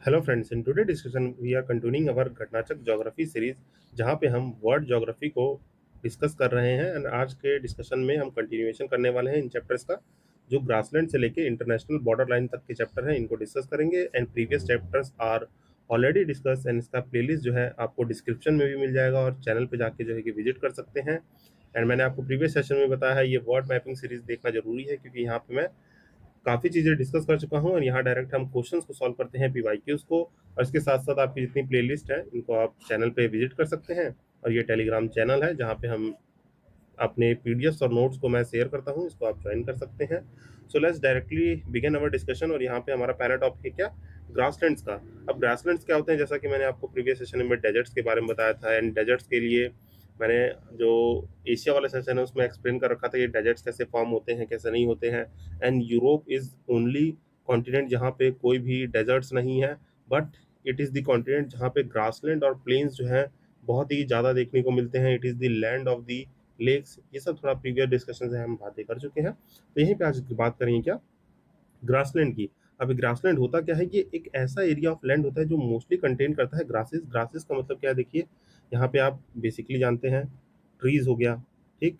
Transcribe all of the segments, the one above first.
Hello friends, in today discussion we are continuing our Ghatnachak geography series, जहां पे हम world geography को discuss कर रहे हैं। एंड आज के डिस्कशन में हम कंटिन्यूएशन करने वाले हैं इन चैप्टर्स का, जो ग्रासलैंड से लेके इंटरनेशनल बॉर्डर लाइन तक के चैप्टर हैं, इनको डिस्कस करेंगे। And previous chapters are already discuss, and इसका प्लेलिस्ट जो है आपको डिस्क्रिप्शन में भी मिल जाएगा और चैनल पे जाके जो है कि विजिट कर सकते हैं। एंड मैंने आपको प्रीवियस सेशन में बताया है, ये वर्ड मैपिंग सीरीज देखना जरूरी है, क्योंकि यहाँ पे मैं काफ़ी चीज़ें डिस्कस कर चुका हूँ और यहाँ डायरेक्ट हम क्वेश्चंस को सॉल्व करते हैं, पीवाईक्यूज को। और इसके साथ साथ आपकी जितनी प्लेलिस्ट है, इनको आप चैनल पे विजिट कर सकते हैं। और ये टेलीग्राम चैनल है, जहाँ पे हम अपने पीडीएफ्स और नोट्स को मैं शेयर करता हूँ, इसको आप ज्वाइन कर सकते हैं। So let's directly begin our discussion. और यहाँ पे हमारा पहला टॉपिक है क्या, ग्रासलैंड्स का। अब ग्रासलैंड्स क्या होते हैं, जैसा कि मैंने आपको प्रीवियस सेशन में डेजर्ट्स के बारे में बताया था। एंड डेजर्ट्स के लिए मैंने जो एशिया वाला सेशन है उसमें एक्सप्लेन कर रखा था कि डेजर्ट्स कैसे फॉर्म होते हैं, कैसे नहीं होते हैं। And Europe is only continent जहाँ पे कोई भी डेजर्ट्स नहीं है, but it is the continent जहाँ पे ग्रासलैंड और प्लेन्स जो है बहुत ही ज़्यादा देखने को मिलते हैं। It is the land of the lakes. ये सब थोड़ा प्रीवियस डिस्कशन से हम बातें कर चुके हैं, तो यहीं पे आज की बात करेंगे क्या, ग्रासलैंड की। अभी ग्रासलैंड होता क्या है, ये एक ऐसा एरिया ऑफ लैंड होता है जो मोस्टली कंटेन करता है ग्रासेस। ग्रासेस का मतलब क्या है, देखिए यहाँ पे आप बेसिकली जानते हैं, ट्रीज हो गया, ठीक,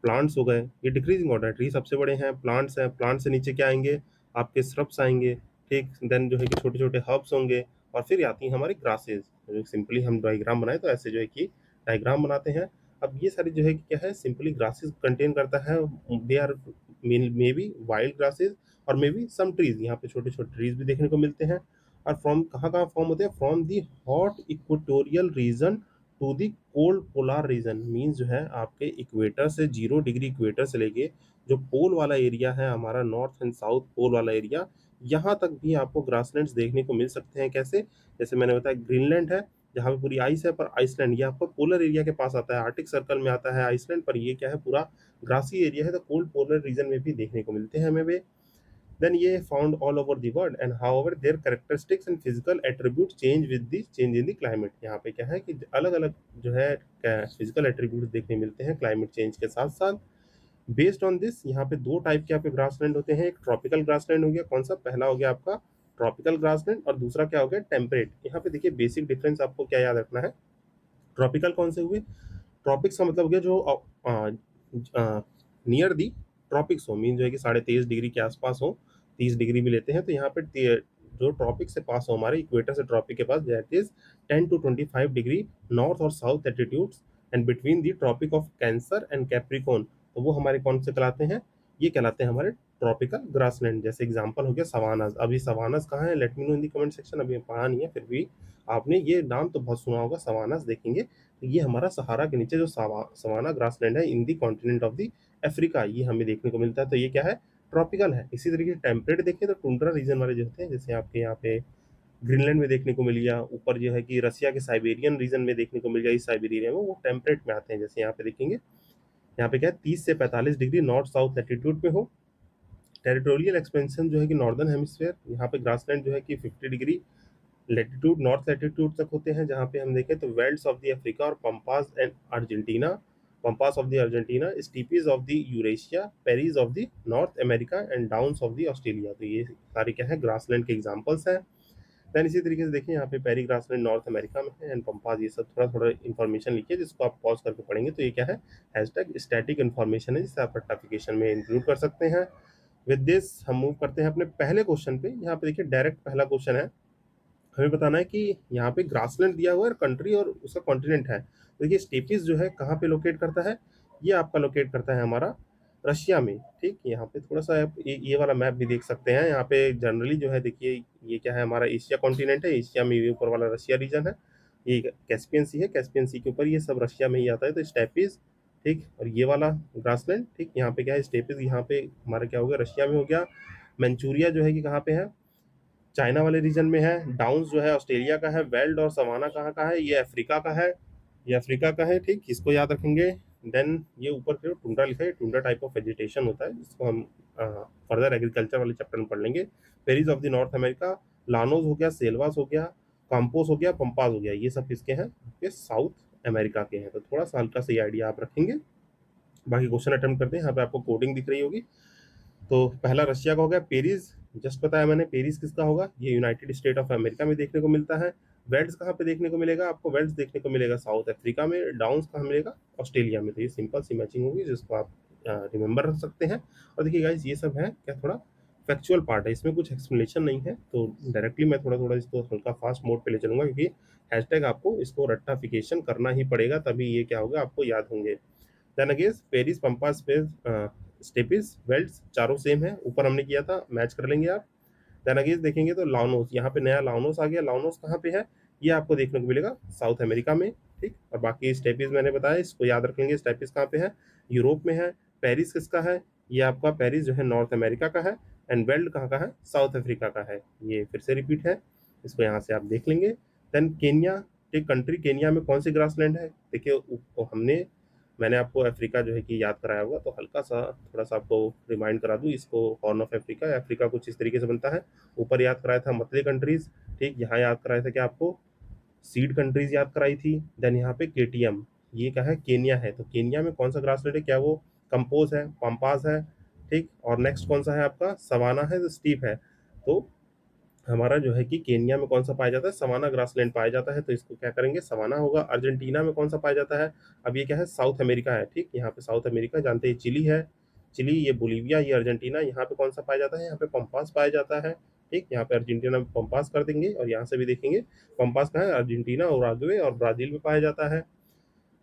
प्लांट्स हो गए, ये डिक्रीजिंग ऑर्डर है। ट्री सबसे बड़े हैं, प्लांट्स हैं, प्लांट से नीचे क्या आएंगे, आपके स्रब्स आएंगे, ठीक, देन जो है कि छोटे छोटे हर्ब्स होंगे, और फिर आती हैं हमारी ग्रासेस। सिंपली हम डायग्राम बनाए तो ऐसे जो है कि डायग्राम बनाते हैं। अब ये सारी जो है कि क्या है, सिंपली ग्रासेस कंटेन करता है। They are may be wild grasses और मे बी सम ट्रीज, यहाँ पे छोटे छोटे ट्रीज भी देखने को मिलते हैं। और फ्रॉम कहाँ कहाँ फॉर्म होते हैं, from the hot equatorial region to the cold polar region. Means जो है आपके इक्वेटर से 0 डिग्री इक्वेटर से लेके जो पोल वाला एरिया है हमारा, नॉर्थ एंड साउथ पोल वाला एरिया, यहाँ तक भी आपको ग्रासलैंड्स देखने को मिल सकते हैं। कैसे, जैसे मैंने बताया ग्रीनलैंड है जहाँ पे पूरी आइस है, पर आइसलैंड ये आपको पोलर एरिया के पास आता है, आर्टिक सर्कल में आता है आइसलैंड, पर ये क्या है, पूरा ग्रासी एरिया है, तो कोल्ड पोलर रीजन में भी देखने को मिलते हैं हमें वे। then ये found all over the world and however their characteristics and physical attributes change with the change in the climate। यहाँ पे क्या है कि अलग अलग जो है फिजिकल एट्रीब्यूट्स देखने मिलते हैं क्लाइमेट चेंज के साथ साथ। बेस्ड ऑन दिस यहाँ पे दो टाइप के आपके ग्रासलैंड होते हैं। एक ट्रॉपिकल ग्रासलैंड हो गया, कौन सा, पहला हो गया आपका ट्रॉपिकल ग्रासलैंड, और दूसरा क्या हो गया, टेम्परेट। यहाँ पे देखिए बेसिक डिफरेंस आपको क्या याद रखना है, ट्रॉपिकल कौन से हुए, ट्रॉपिक्स का मतलब हो गया जो नियर दी ट्रॉपिक्स हो, मीन जो है कि 23.5 डिग्री के आसपास हो, 30 डिग्री भी लेते हैं, तो यहाँ पे जो ट्रॉपिक से पास हो हमारे इक्वेटर से ट्रॉपिक के पास, that is 10 to 25 degree north और south attitudes, and between the Tropic of Cancer and Capricorn, तो वो हमारे कौन से कहलाते हैं, ये कहलाते हैं हमारे ट्रॉपिकल ग्रासलैंड। जैसे एग्जांपल हो गया सवानास। अभी सवानास कहाँ है, लेट मी नो इन दी कमेंट सेक्शन। अभी पढ़ा नहीं है, फिर भी आपने ये नाम तो बहुत सुना होगा, सवानास देखेंगे। तो ये हमारा सहारा के नीचे जो सवाना ग्रासलैंड है इन दी कॉन्टिनेंट ऑफ दी अफ्रीका, ये हमें देखने को मिलता है, तो ये क्या है, ट्रॉपिकल है। इसी तरीके से टेम्परेट देखें तो टुंड्रा रीजन वाले जो होते हैं, जैसे आपके यहाँ पे ग्रीनलैंड में देखने को मिल गया, ऊपर जो है कि रसिया के साइबेरियन रीजन में देखने को मिल गया, इस साइबेरिया में, वो टेम्परेट में आते हैं। जैसे यहाँ पे देखेंगे, यहाँ पे क्या है, 30 से 45 डिग्री नॉर्थ साउथ लैटिट्यूड पे हो। टेरिटोरियल एक्सपेंशन जो है कि नॉर्दर्न हेमिस्फेयर, यहाँ पे ग्रासलैंड जो है कि 50 डिग्री लेटीट्यूड नॉर्थ लैटिट्यूड तक होते हैं। जहाँ पे हम देखें तो वेल्ड्स ऑफ द अफ्रीका और pampas and Argentina, pampas of the Argentina, steppes of the Eurasia, prairies of the North America and downs of the Australia. तो ये सारे क्या है, ग्रासलैंड के एग्जांपल्स हैं। देन इसी तरीके से देखिए, यहाँ पे पेरी ग्रासलैंड नॉर्थ अमेरिका में है, एंड पंपास, ये सब थोड़ा थोड़ा इन्फॉर्मेशन लिखिए, जिसको आप पॉज करके पढ़ेंगे तो ये क्या है, हैशटैग स्टैटिक इन्फॉर्मेशन है, जिसे आप सर्टिफिकेशन में इंक्लूड कर सकते हैं। विद दिस हम मूव करते हैं अपने पहले क्वेश्चन पे। यहाँ पे देखिए डायरेक्ट पहला क्वेश्चन है, हमें बताना है कि यहाँ पे ग्रासलैंड दिया हुआ है, कंट्री और उसका कॉन्टिनेंट है। तो देखिए स्टेपिस जो है कहाँ पे लोकेट करता है, ये आपका लोकेट करता है हमारा रशिया में, ठीक। यहाँ पे थोड़ा सा आप ये वाला मैप भी देख सकते हैं। यहाँ पे जनरली जो है देखिए, ये क्या है, हमारा एशिया कॉन्टिनेंट है, एशिया में ये ऊपर वाला रशिया रीजन है, ये कैस्पियन सी है, कैस्पियन सी के ऊपर ये सब रशिया में ही आता है, तो स्टेपिस, ठीक। और ये वाला ग्रासलैंड, ठीक, यहाँ पे क्या है, स्टेपिस यहाँ पे हमारा क्या हो गया, रशिया में हो गया। मंचूरिया जो है कि कहाँ पे है, चाइना वाले रीजन में है। डाउन्स जो है ऑस्ट्रेलिया का है। वेल्ड और सवाना कहाँ का है, ये अफ्रीका का है, ये अफ्रीका का है, ठीक, इसको याद रखेंगे। देन ये ऊपर की ओर टुंड्रा लिखा है, टुंड्रा टाइप ऑफ वेजिटेशन होता है, जिसको हम फर्दर एग्रीकल्चर वाले चैप्टर में पढ़ लेंगे। Prairies of the North America, llanos हो गया, सेल्वास हो गया, काम्पोस हो गया, पंपास हो गया, ये सब किसके हैं, आपके साउथ अमेरिका के हैं। तो थोड़ा सा हल्का सा ये आइडिया आप रखेंगे। बाकी क्वेश्चन अटेम्प्ट करते हैं। यहाँ पे आपको कोडिंग दिख रही होगी। तो पहला रशिया का हो गया पेरिस, जस्ट बताया मैंने, पेरिस किसका होगा, ये यूनाइटेड स्टेट ऑफ अमेरिका में देखने को मिलता है। वेल्स कहाँ पे देखने को मिलेगा आपको, वेल्स देखने को मिलेगा साउथ अफ्रीका में। डाउन्स कहाँ मिलेगा, ऑस्ट्रेलिया में। तो ये सिंपल सी मैचिंग होगी जिसको आप रिमेंबर रख सकते हैं। और देखिए गाइस, ये सब है क्या, थोड़ा फैक्चुअल पार्ट है, इसमें कुछ एक्सप्लेनेशन नहीं है, तो डायरेक्टली मैं थोड़ा थोड़ा इसको हल्का फास्ट मोड पे ले चलूंगा, क्योंकि हैशटैग आपको इसको रट्टाफिकेशन करना ही पड़ेगा, तभी ये क्या होगा आपको याद होंगे। देन अगेन पेरिस, पंपा, स्टेपिस, वेल्ट्स चारों सेम है, ऊपर हमने किया था, मैच कर लेंगे आप। देन अगेन देखेंगे तो लाउनोस, यहाँ पे नया लाउनोस आ गया। लाउनोस कहाँ पे है, ये आपको देखने को मिलेगा साउथ अमेरिका में, ठीक। और बाकी स्टेपिस मैंने बताया, इसको याद रख लेंगे। स्टेपिस कहाँ पे है, यूरोप में है। पेरिस किसका है, ये आपका पेरिस जो है नॉर्थ अमेरिका का है। एंड वेल्ड कहाँ का है, साउथ अफ्रीका का है। ये फिर से रिपीट है, इसको यहाँ से आप देख लेंगे। देन केन्या, एक कंट्री, केन्या में कौन सी ग्रासलैंड है, देखिए मैंने आपको अफ्रीका जो है कि याद कराया होगा, तो हल्का सा थोड़ा सा आपको रिमाइंड करा दूं इसको। हॉर्न ऑफ अफ्रीका या अफ्रीका कुछ इस तरीके से बनता है। ऊपर याद कराया था मतले कंट्रीज, ठीक। यहाँ याद कराया था कि आपको सीड कंट्रीज याद कराई थी। देन यहाँ पे केटीएम, ये क्या है, केन्या है। तो केन्या में कौन सा ग्रासलैंड है, क्या वो कंपोज है, पम्पास है, ठीक। और नेक्स्ट कौन सा है आपका, सवाना है, स्टीप है। तो हमारा जो है कि केन्या में कौन सा पाया जाता है, सवाना ग्रासलैंड पाया जाता है, तो इसको क्या करेंगे, सवाना होगा। अर्जेंटीना में कौन सा पाया जाता है, अब ये क्या है, साउथ अमेरिका है, ठीक। यहाँ पे साउथ अमेरिका जानते हैं, चिली है, चिली, ये बोलीविया, ये अर्जेंटीना। यहाँ पे कौन सा पाया जाता है, यहाँ पे पंपास पाया जाता है, ठीक। यहाँ पे अर्जेंटीना में पंपास कर देंगे, और यहाँ से भी देखेंगे पंपास कहाँ है, अर्जेंटीना, उरुग्वे और ब्राजील में पाया जाता है।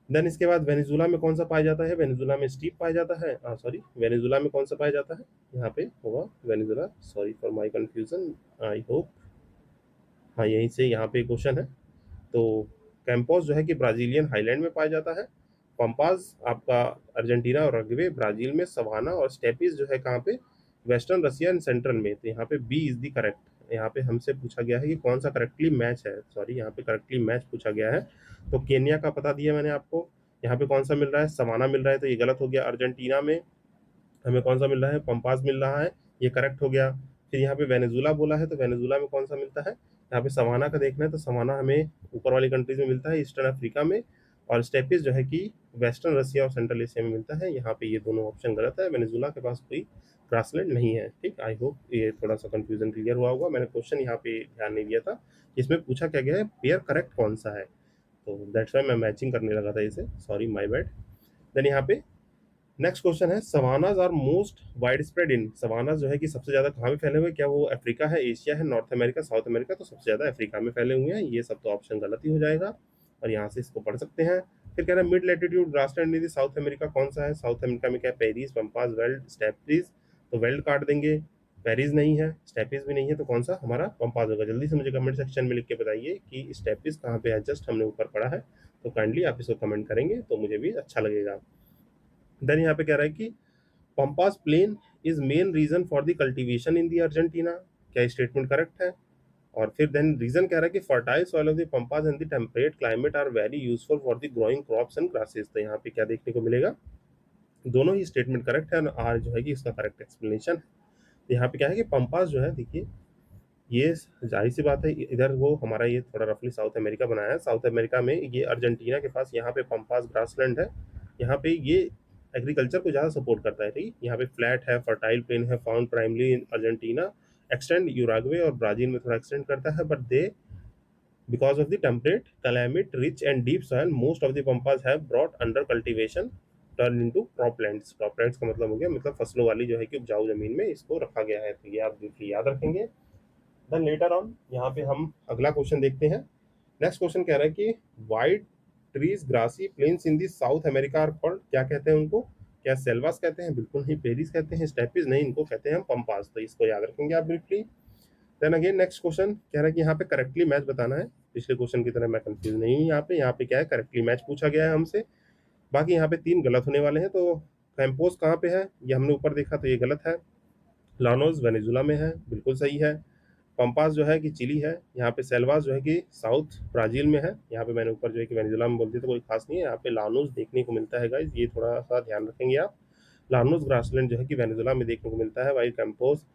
देन इसके बाद वेनेजुला में कौन सा पाया जाता है, वेनेजुला में स्टीप पाया जाता है, सॉरी, वेनेजुला में कौन सा पाया जाता है, यहाँ पे होगा Venezuela, sorry for my confusion, I hope, हाँ यहीं से यहाँ पे क्वेश्चन है। तो कैंपोस जो है कि ब्राजीलियन हाईलैंड में पाया जाता है। पंपास आपका अर्जेंटीना और उरुग्वे ब्राजील में। सवाना और स्टेपिस जो है कहाँ पे, वेस्टर्न रसिया एंड सेंट्रल में। तो यहाँ पे बी इज द करेक्ट, यहाँ पे हमसे पूछा गया है कि कौन सा करेक्टली मैच है, सॉरी यहाँ पे करेक्टली मैच पूछा गया है। तो केन्या का पता दिया मैंने आपको। यहाँ पे कौन सा मिल रहा है, सवाना मिल रहा है, तो ये गलत हो गया। अर्जेंटीना में हमें कौन सा मिल रहा है, पंपास मिल रहा है, ये करेक्ट हो गया। फिर यहाँ पे वेनेजुला बोला है, तो वेनेजुला में कौन सा मिलता है, यहाँ पे सवाना का देखना है, तो सवाना हमें ऊपर वाली कंट्रीज में मिलता है, ईस्टर्न अफ्रीका में। और स्टेपिस जो है कि वेस्टर्न रसिया और सेंट्रल एशिया में मिलता है। यहाँ पे ये दोनों ऑप्शन गलत है, वेनेजुला के पास कोई ग्रासलैंड नहीं है, ठीक। आई होप ये थोड़ा सा कंफ्यूजन क्लियर हुआ होगा, मैंने क्वेश्चन यहाँ पे ध्यान नहीं दिया था, इसमें पूछा क्या गया है, पेयर करेक्ट कौन सा है, तो दैट्स वाई मैं मैचिंग करने लगा था इसे, सॉरी माई बैड। देन यहाँ पे नेक्स्ट क्वेश्चन है, savannas are most widespread in, savannas जो है कि सबसे ज्यादा कहाँ पे फैले हुए, क्या वो अफ्रीका है, एशिया है, नॉर्थ अमेरिका, साउथ अमेरिका, तो सबसे ज्यादा अफ्रीका में फैले हुए हैं। ये सब तो ऑप्शन गलत ही हो जाएगा, और यहाँ से इसको पढ़ सकते हैं। फिर कह रहा है मिड लैटिट्यूड ग्रासलैंड इन साउथ अमेरिका कौन सा है, साउथ अमेरिका में क्या है, पेरिस, पंपास, वेल्ड, स्टेपिस। तो वेल्ड काट देंगे, पेरिस नहीं है, स्टेपिस भी नहीं है, तो कौन सा हमारा पंपास होगा। जल्दी से मुझे कमेंट सेक्शन में लिख के बताइए कि स्टेपिस कहाँ पे है, जस्ट हमने ऊपर पढ़ा है, तो काइंडली आप इसको कमेंट करेंगे तो मुझे भी अच्छा लगेगा। देन यहाँ पे कह रहा है कि Pampas plain is main region for the cultivation in the Argentina, क्या स्टेटमेंट करेक्ट है। और फिर देन रीजन कह रहा है कि fertile soil of the Pampas and the temperate climate are very useful for the growing crops and grasses. तो यहाँ पे क्या देखने को मिलेगा, दोनों ही स्टेटमेंट करेक्ट है, और आर जो है कि इसका करेक्ट एक्सप्लेनेशन है। तो यहाँ पे क्या है कि पंपास जो है, देखिए ये जाहिर सी बात है, इधर वो हमारा ये थोड़ा रफली साउथ अमेरिका बनाया है, साउथ अमेरिका में ये अर्जेंटीना के पास यहाँ पे पंपास ग्रासलैंड है। यहाँ पे ये एग्रीकल्चर को ज़्यादा सपोर्ट करता है, ठीक। यहाँ पे फ्लैट है, फर्टाइल प्लेन है, found primarily in Argentina, extend Uruguay और ब्राजील में थोड़ा एक्सटेंड करता है, but they because of the temperate climate rich and deep soil most of the pampas have brought under cultivation turn into croplands. Croplands का मतलब हो गया, मतलब फसलों वाली जो है कि उपजाऊ जमीन में इसको रखा गया है, तो ये आप देखिए याद रखेंगे। देन लेटर ऑन यहाँ पे हम अगला क्वेश्चन देखते हैं। नेक्स्ट क्वेश्चन कह रहा है कि wide trees grassy plains in the South America are called, क्या कहते हैं उनको, क्या सेल्वास कहते हैं, बिल्कुल नहीं। पेरिस कहते हैं, स्टेपिस नहीं, इनको कहते हैं हम पंपास, तो इसको याद रखेंगे आप briefly. Then again next question कह रहा है कि यहाँ पे करेक्टली मैच बताना है, पिछले क्वेश्चन की तरह मैं कंफ्यूज नहीं हूँ। यहाँ पे क्या है, करेक्टली मैच पूछा गया है हमसे। बाकी यहाँ पे 3 गलत होने वाले हैं। तो कैंपोस कहाँ पे है, ये हमने ऊपर देखा, तो ये गलत है। लानोस वेनेजुला में है, बिल्कुल सही है। पंपास जो है कि चिली है। यहाँ पे सेल्वास जो है कि साउथ ब्राजील में है। यहाँ पे मैंने ऊपर जो है कि वेनेजुला में बोलती तो कोई खास नहीं है। यहाँ पे लानोस देखने को मिलता है गाइज, ये थोड़ा सा ध्यान रखेंगे आप। लानोस ग्रासलैंड जो है कि वेनेजुला में देखने को मिलता है। वाइल कैंपोस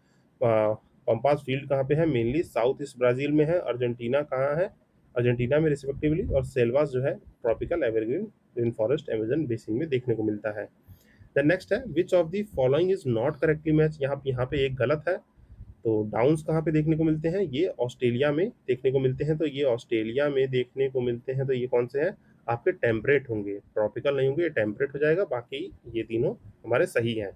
पंपास फील्ड कहाँ पे है, मेनली साउथ ईस्ट ब्राजील में है। अर्जेंटीना कहाँ है, अर्जेंटीना में रिस्पेक्टिवली। और सेल्वास जो है tropical evergreen rain forest Amazon basin में देखने को मिलता है। द नेक्स्ट है which of the following is not correctly match, यहाँ पे एक गलत है। तो डाउन्स कहाँ पे देखने को मिलते हैं? ये ऑस्ट्रेलिया में देखने को मिलते हैं, तो ये ऑस्ट्रेलिया में देखने को मिलते हैं, तो ये कौन से हैं? आपके टेम्परेट होंगे, ट्रॉपिकल नहीं होंगे, ये टेम्परेट हो जाएगा, बाकी ये तीनों हमारे सही हैं।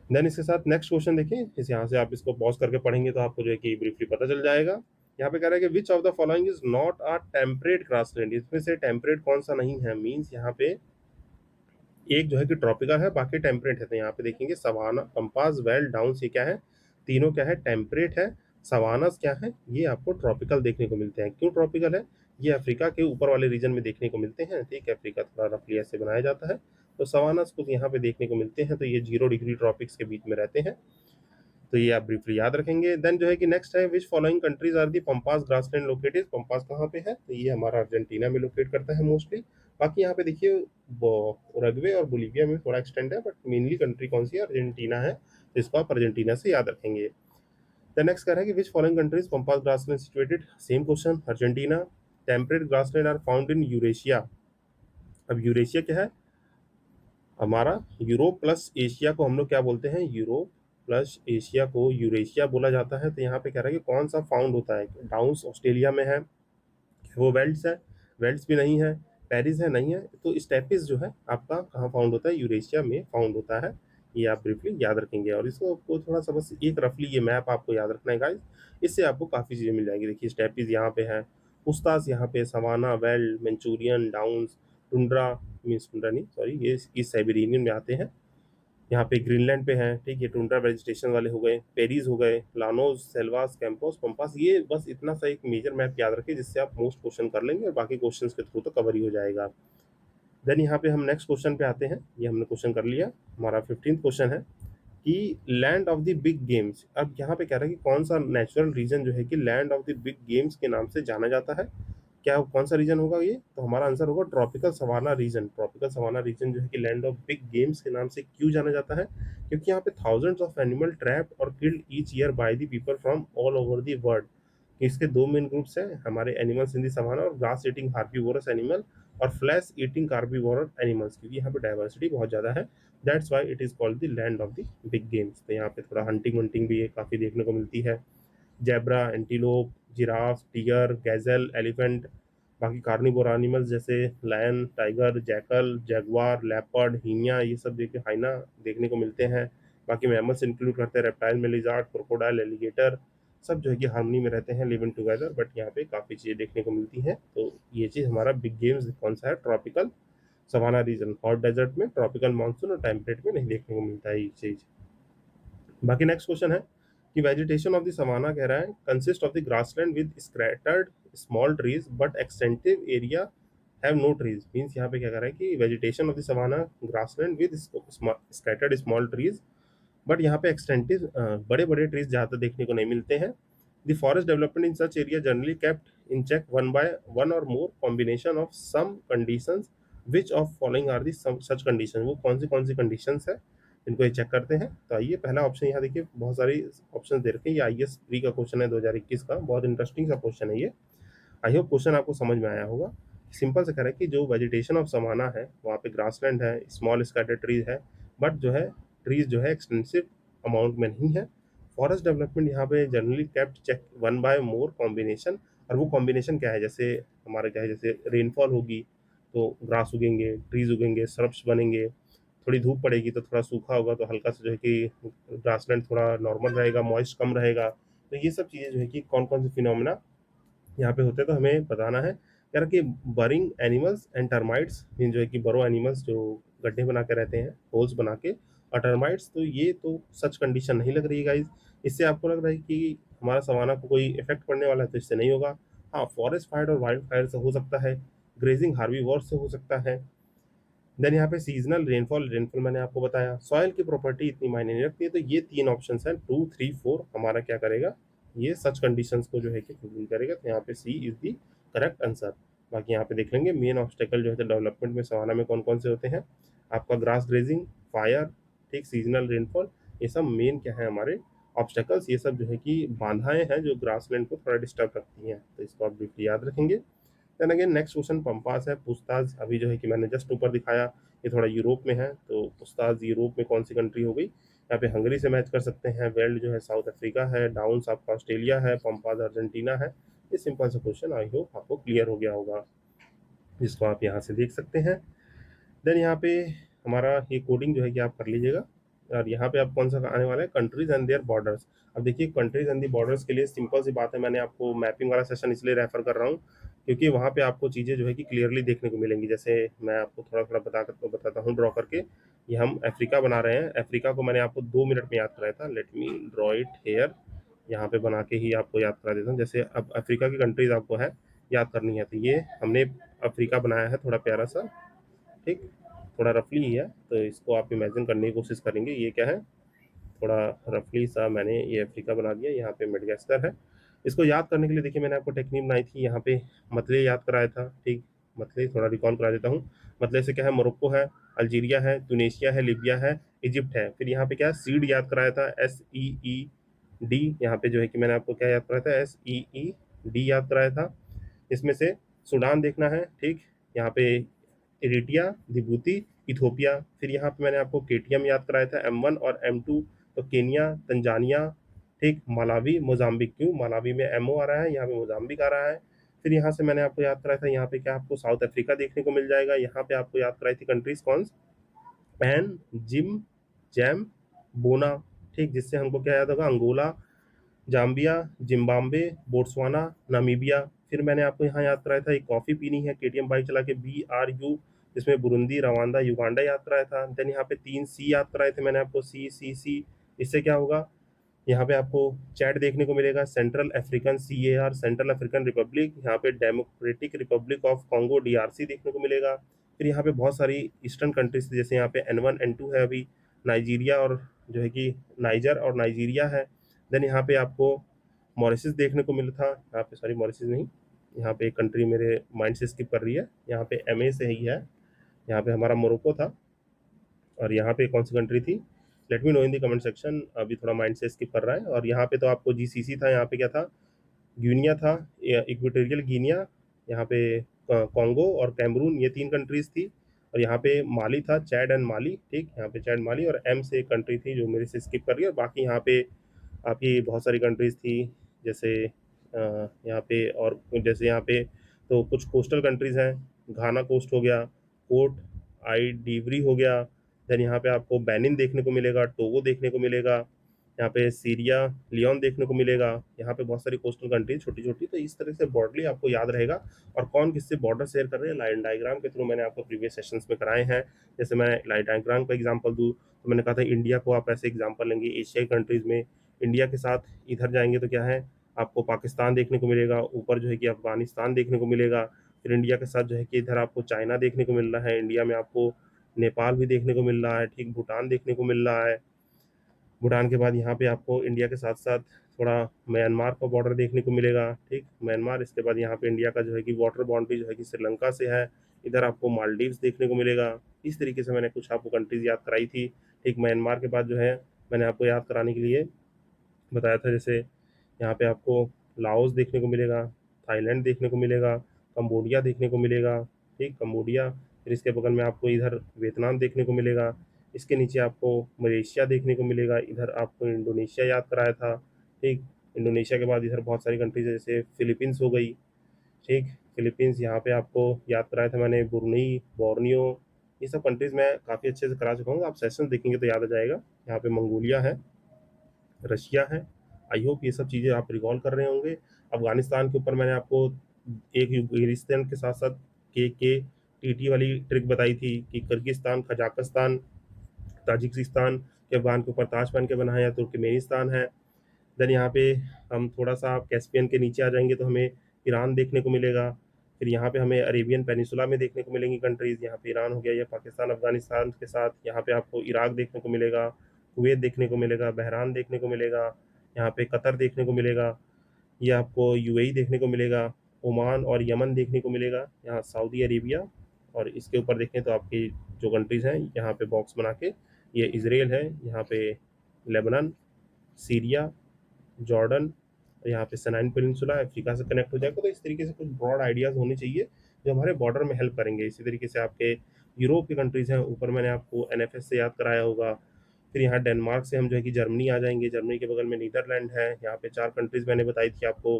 देन इसके साथ नेक्स्ट क्वेश्चन देखिए, इस यहाँ से आप इसको पॉज करके पढ़ेंगे तो आपको जो है कि ब्रीफली पता चल जाएगा। यहाँ पे कह रहा है कि which of the following is not a temperate grassland, इसमें से टेम्परेट कौन सा नहीं है? मीन्स यहाँ पे एक जो है कि ट्रॉपिकल है, बाकी टेम्परेट है। तो यहाँ पे देखेंगे सवाना, पंपास, वेल, डाउन्स, ये क्या है? तीनों क्या है? टेम्परेट है। सवानास क्या है? ये आपको ट्रॉपिकल देखने को मिलते हैं। क्यों ट्रॉपिकल है? ये अफ्रीका के ऊपर वाले रीजन में देखने को मिलते हैं। ठीक है, अफ्रीका थोड़ा रफली ऐसे बनाया जाता है, तो सवानास कुछ यहाँ पे देखने को मिलते हैं, तो ये 0 डिग्री ट्रॉपिक्स के बीच में रहते हैं। तो ये आप ब्रीफली याद रखेंगे। देन जो है कि नेक्स्ट है, which following countries are the Pampas grassland located, Pampas कहाँ पे है? तो ये हमारा अर्जेंटीना में लोकेट करता है मोस्टली। बाकी यहाँ पे देखिए उरुग्वे और बोलीविया में थोड़ा एक्सटेंड है, बट मेनली कंट्री कौन सी है? अर्जेंटीना है, तो इसको आप अर्जेंटीना से याद रखेंगे। द नेक्स्ट कह रहा है कि which following countries Pampas grassland situated, same question, Argentina. Temperate grassland are found in Eurasia. अब यूरेशिया क्या है? हमारा यूरोप प्लस एशिया को हम लोग क्या बोलते हैं? यूरोप प्लस एशिया को यूरेशिया बोला जाता है। तो यहाँ पे कह रहा है कि कौन सा फाउंड होता है? डाउन्स ऑस्ट्रेलिया में है, वो वेल्ट्स है, वेल्ट्स भी नहीं है, पेरिस है, नहीं है, तो स्टेपिस जो है आपका कहाँ फाउंड होता है? यूरेशिया में फाउंड होता है। ये आप ब्रीफली याद रखेंगे, और इसको आपको थोड़ा सा बस एक रफली ये मैप आपको याद रखना है गाइस, इससे आपको काफ़ी चीज़ें मिल जाएंगी। देखिए स्टेपिस यहाँ पे है, पुस्तास यहाँ पे, savanna, veld, Manchurian, Downs, tundra, means tundra नहीं सॉरी, ये इस साइबेरियन में आते हैं। यहाँ पे ग्रीनलैंड पे है, ठीक है, टुंड्रा वेजिटेशन वाले हो गए, पेरीज हो गए, लानोस, सेल्वास, कैंपोस, पंपास। ये बस इतना सा एक मेजर मैप याद रखें, जिससे आप मोस्ट क्वेश्चन कर लेंगे और बाकी क्वेश्चंस के थ्रू तो कवर ही हो जाएगा। देन यहाँ पे हम नेक्स्ट क्वेश्चन पे आते हैं, ये हमने क्वेश्चन कर लिया। हमारा 15th क्वेश्चन है कि land of the big games. अब यहाँ पे कह रहा है कि कौन सा नेचुरल रीजन जो है कि land of the big games के नाम से जाना जाता है? क्या कौन सा रीजन होगा ये? तो हमारा आंसर होगा tropical savanna region. Tropical savanna region जो है कि लैंड ऑफ बिग गेम्स के नाम से क्यों जाना जाता है? क्योंकि यहाँ पे थाउजेंड्स ऑफ एनिमल ट्रैप्ड और killed each year by the people from all over the world. इसके दो मेन ग्रुप्स हैं, हमारे एनिमल्स इन दी सवाना और ग्रास ईटिंग हार्बीवोरस एनिमल और फ्लैश ईटिंग कार्बीवोरस एनिमल्स, क्योंकि यहाँ पे डाइवर्सिटी बहुत ज़्यादा है। That's why it is called the land of the big games. तो यहाँ पे थोड़ा हंटिंग वंटिंग भी काफ़ी देखने को मिलती है। Zebra, antelope, giraffe, tiger, gazelle, elephant, बाकी कार्निवोर एनिमल्स जैसे lion, tiger, jackal, jaguar, leopard, hyena, ये सब देखिए हाइना देखने को मिलते हैं। बाकी मैमल्स इंक्लूड करते हैं रेप्टाइल में लिजार्ड, क्रोकोडाइल, एलिगेटर, सब जो है कि हार्मनी में रहते हैं, लिविंग टुगेदर। बट यहाँ पे काफ़ी चीज़ें देखने को मिलती हैं। तो ये चीज़ हमारा बिग गेम्स कौन सा है? Tropical savanna region. Hot desert में, ट्रॉपिकल मानसून और टेम्परेट में नहीं देखने को मिलता है ये चीज़। बाकी नेक्स्ट क्वेश्चन है कि वेजिटेशन ऑफ द सवाना कह रहा है consist of the grassland with scattered small trees but extensive area have no trees. Means यहाँ पे क्या कर रहा है कि vegetation of the savanna grassland with scattered small trees, but यहाँ पे एक्सटेंसिव बड़े बड़े ट्रीज ज़्यादा देखने को नहीं मिलते हैं। The forest development in such area generally kept in check one by one और more combination of some conditions, which of following are the such condition. वो कौन सी कंडीशंस है, इनको ये चेक करते हैं। तो आइए पहला ऑप्शन यहाँ देखिए, बहुत सारी ऑप्शन दे रखे हैं, ये IAS प्री का क्वेश्चन है 2021 का, बहुत इंटरेस्टिंग सा क्वेश्चन है ये। आई होप क्वेश्चन आपको समझ में आया होगा। सिंपल से कह रहा है कि जो वेजिटेशन ऑफ समाना है वहाँ पे ग्रासलैंड है, स्मॉल स्कैटर ट्रीज है, बट जो है ट्रीज जो है एक्सटेंसिव अमाउंट में नहीं है। फॉरेस्ट डेवलपमेंट यहाँ पे generally kept check one by more combination, और वो कॉम्बिनेशन क्या है? जैसे हमारे क्या है, जैसे रेनफॉल होगी तो ग्रास उगेंगे, ट्रीज उगेंगे, श्रब्स बनेंगे, थोड़ी धूप पड़ेगी तो थोड़ा सूखा होगा, तो हल्का सा जो है कि ग्रासलैंड थोड़ा नॉर्मल रहेगा, मॉइस्ट कम रहेगा। तो ये सब चीज़ें जो है कि कौन कौन से फिनोमिना यहाँ पे होते हैं, तो हमें बताना है यार कि बरिंग एनिमल्स एंड टर्माइट्स, मीन जो है कि बरो एनिमल्स जो गड्ढे बना के रहते हैं, होल्स बना के, और टर्माइट्स, तो ये तो सच कंडीशन नहीं लग रही गाइज। इससे आपको लग रहा है कि हमारा सवाना को कोई इफेक्ट पड़ने वाला है, तो इससे नहीं होगा। हाँ, फॉरेस्ट फायर और वाइल्ड फायर से हो सकता है, ग्रेजिंग हार्बीवोर से हो सकता है। देन यहाँ पे सीजनल रेनफॉल, रेनफॉल मैंने आपको बताया। सॉइल की प्रॉपर्टी इतनी मायने नहीं रखती है। तो ये तीन ऑप्शन हैं, 2, 3, 4, हमारा क्या करेगा? ये सच कंडीशंस को जो है कि फुलफिल करेगा। तो यहाँ पे सी इज दी करेक्ट आंसर। बाकी यहाँ पे देख लेंगे मेन ऑब्स्टेकल जो है डेवलपमेंट में सवाना में कौन कौन से होते हैं। आपका ग्रास ग्रेजिंग, फायर, ठीक, सीजनल रेनफॉल, ये सब मेन क्या है हमारे ऑब्स्टेकल्स। ये सब जो है कि बाधाएं हैं जो ग्रासलैंड को थोड़ा डिस्टर्ब रखती हैं, तो इसको आप ब्रीफली याद रखेंगे। Then again next question Pampas है, पूछताछ अभी जो है कि मैंने जस्ट ऊपर दिखाया, ये थोड़ा यूरोप में है, तो पूछताछ यूरोप में कौन सी कंट्री हो गई? यहाँ पे हंगरी से मैच कर सकते हैं, वेल्ड जो है साउथ अफ्रीका है, डाउन्स आपका ऑस्ट्रेलिया है, पंपाज अर्जेंटीना है। ये सिंपल सा क्वेश्चन आई होप आपको क्लियर हो गया होगा, जिसको आप यहाँ से देख सकते हैं। देन यहाँ पे हमारा ये कोडिंग जो है कि आप कर लीजिएगा। और यहाँ पे आप कौन सा आने वाला है, कंट्रीज एंड देयर बॉर्डर्स। अब देखिए कंट्रीज एंड दी बॉर्डर्स के लिए सिंपल सी बात है, मैंने आपको मैपिंग वाला सेशन इसलिए रेफर कर रहा हूँ क्योंकि वहाँ पे आपको चीज़ें जो है कि क्लियरली देखने को मिलेंगी। जैसे मैं आपको थोड़ा थोड़ा बताता हूँ ड्रॉ करके। ये हम अफ्रीका बना रहे हैं, अफ्रीका को मैंने आपको 2 मिनट में याद कराया था। Let me draw it here. यहाँ पे बना के ही आपको याद करा देता हूँ। जैसे अब अफ्रीका की कंट्रीज आपको है याद करनी है, तो ये हमने अफ्रीका बनाया है थोड़ा प्यारा सा, ठीक, थोड़ा रफली ही है, तो इसको आप इमेजिन करने की कोशिश करेंगे। ये क्या है, थोड़ा रफली सा मैंने ये अफ्रीका बना दिया। यहाँ पे मेडगास्कर है। इसको याद करने के लिए देखिए मैंने आपको टेक्निक बनाई थी, यहाँ पे मतले याद कराया था, ठीक। मतले थोड़ा रिकॉल करा देता हूँ। मतले से क्या है, मोरक्को है, अल्जीरिया है, ट्यूनीशिया है, लीबिया है, इजिप्ट है। फिर यहाँ पे क्या है, सीड याद कराया था, SEED। यहाँ पे जो है कि मैंने आपको क्या याद कराया था, SEED याद कराया था। इसमें से सूडान देखना है, ठीक। यहाँ पे इरिटिया, जिबूती, इथोपिया। फिर यहाँ पे मैंने आपको केटीएम याद कराया था, M1 और M2। तो केनिया, तंजानिया, ठीक, मलावी, मोजाम्बिक। क्यों मलावी में MO आ रहा है, यहाँ पे मोजाम्बिक आ रहा है। फिर यहाँ से मैंने आपको याद कराया था, यहाँ पे क्या आपको साउथ अफ्रीका देखने को मिल जाएगा। यहाँ पे आपको याद कराई थी कंट्रीज कौन, पैन, जिम, जैम, बोना, ठीक। जिससे हमको क्या याद होगा, Angola, Zambia, Zimbabwe, Botswana, Namibia. फिर मैंने आपको यहाँ याद कराया था, एक कॉफ़ी पीनी है, केटीएम बाइक चला के, BRU। जिसमें बुरुंदी, रवांडा, युगांडा याद कराया था। देन यहाँ पे 3C याद कराए थे मैंने आपको, CCC। इससे क्या होगा, यहाँ पे आपको चैट देखने को मिलेगा, central African, CAR, central African Republic. यहाँ पे democratic Republic of Congo, DRC देखने को मिलेगा। फिर यहाँ पे बहुत सारी ईस्टर्न कंट्रीज, जैसे यहाँ पे N1 N2 है अभी, नाइजीरिया और जो है कि नाइजर और नाइजीरिया है। देन यहाँ पे आपको मॉरिशस देखने को मिला था, यहाँ पे सॉरी मॉरिशस नहीं, यहाँ पे एक कंट्री मेरे माइंड से स्किप कर रही है, यहाँ पे MA से ही है। यहाँ पे हमारा मोरक्को था। और यहाँ पे कौन सी कंट्री थी, let me know in the comment section, अभी थोड़ा माइंड से स्किप कर रहा है। और यहाँ पे तो आपको GCC था, यहाँ पे क्या था, गिनिया था, इक्वेटोरियल गिनिया। यहाँ पे कॉन्गो और कैमरून, ये 3 कंट्रीज थी। और यहाँ पे माली था, चैड एंड माली, ठीक। यहाँ पे चैड, माली और M से एक कंट्री थी जो मेरे से स्किप कर रही है। और बाकी यहाँ पे आपकी बहुत सारी कंट्रीज थी, जैसे यहाँ पे, और जैसे यहाँ पे तो कुछ कोस्टल कंट्रीज हैं, घाना कोस्ट हो गया, कोट आई डिवरी हो गया। देन यहाँ पे आपको बेनिन देखने को मिलेगा, टोगो देखने को मिलेगा, यहाँ पे सीरिया, लियोन देखने को मिलेगा। यहाँ पे बहुत सारी कोस्टल कंट्रीज छोटी छोटी, तो इस तरह से ब्रॉडली आपको याद रहेगा। और कौन किससे बॉर्डर शेयर कर रहे हैं, लाइन डायग्राम के थ्रू मैंने आपको प्रीवियस सेशंस में कराए हैं। जैसे मैं लाइन डायग्राम का एग्जांपल दूँ तो मैंने कहा था इंडिया को आप ऐसे एग्जांपल लेंगे, एशियाई कंट्रीज में इंडिया के साथ इधर जाएंगे तो क्या है, आपको पाकिस्तान देखने को मिलेगा, ऊपर जो है कि अफगानिस्तान देखने को मिलेगा। फिर इंडिया के साथ जो है कि इधर आपको चाइना देखने को मिल रहा है, इंडिया में आपको नेपाल भी देखने को मिल रहा है, ठीक, भूटान देखने को मिल रहा है। भूटान के बाद यहाँ पे आपको इंडिया के साथ साथ थोड़ा म्यांमार का बॉर्डर देखने को मिलेगा, ठीक, म्यांमार। इसके बाद यहाँ पे इंडिया का जो है कि वाटर बाउंड्री जो है कि श्रीलंका से है। इधर आपको मालदीव्स देखने को मिलेगा। इस तरीके से मैंने कुछ आपको कंट्रीज याद कराई थी, ठीक। म्यांमार के बाद जो है मैंने आपको याद कराने के लिए बताया था, जैसे यहाँ पे आपको लाओस देखने को मिलेगा, थाईलैंड देखने को मिलेगा, कंबोडिया देखने को मिलेगा, ठीक, कंबोडिया। फिर इसके बगल में आपको इधर वियतनाम देखने को मिलेगा। इसके नीचे आपको मलेशिया देखने को मिलेगा। इधर आपको इंडोनेशिया याद कराया था, ठीक। इंडोनेशिया के बाद इधर बहुत सारी कंट्रीज है, जैसे फिलीपींस हो गई, ठीक। फिलीपींस यहाँ पे आपको याद कराया था मैंने, ब्रुनई, बोर्नियो। ये सब कंट्रीज मैं काफ़ी अच्छे से करा चुका हूँ, आप सेशन देखेंगे तो याद आ जाएगा। यहाँ पे मंगोलिया है, रशिया है। आई होप ये सब चीज़ें आप रिकॉल कर रहे होंगे। अफगानिस्तान के ऊपर मैंने आपको एक यूगिरिस्तान के साथ साथ KKTT वाली ट्रिक बताई थी कि किर्गिस्तान, कजाकिस्तान, ताजिकिस्तान के अफगान के ऊपर ताज पहन के बना है, या तुर्कमेनिस्तान है। देन यहाँ पे हम थोड़ा सा कैस्पियन के नीचे आ जाएंगे तो हमें ईरान देखने को मिलेगा। फिर यहाँ पे हमें अरेबियन पेनिसुला में देखने को मिलेंगी कंट्रीज़। यहाँ पे ईरान हो गया, या पाकिस्तान, अफगानिस्तान के साथ यहाँ पे आपको इराक देखने को मिलेगा, कुवैत देखने को मिलेगा, बहरान देखने को मिलेगा, यहाँ पे कतर देखने को मिलेगा, ये आपको UAE देखने को मिलेगा, ओमान और यमन देखने को मिलेगा, यहाँ सऊदी अरेबिया। और इसके ऊपर देखें तो आपकी जो कंट्रीज़ हैं यहाँ पे बॉक्स बना के, ये इसराइल है, यहाँ पे लेबनान, सीरिया, जॉर्डन, यहाँ पे सनाइन पेनिनसुला अफ्रीका से कनेक्ट हो जाएगा। तो इस तरीके से कुछ ब्रॉड आइडियाज़ होने चाहिए जो हमारे बॉर्डर में हेल्प करेंगे। इसी तरीके से आपके यूरोप की कंट्रीज़ हैं, ऊपर मैंने आपको NFS से याद कराया होगा। फिर यहाँ डेनमार्क से हम जो है कि जर्मनी आ जाएंगे, जर्मनी के बगल में नीदरलैंड है, यहाँ पे 4 कंट्रीज़ मैंने बताई थी आपको।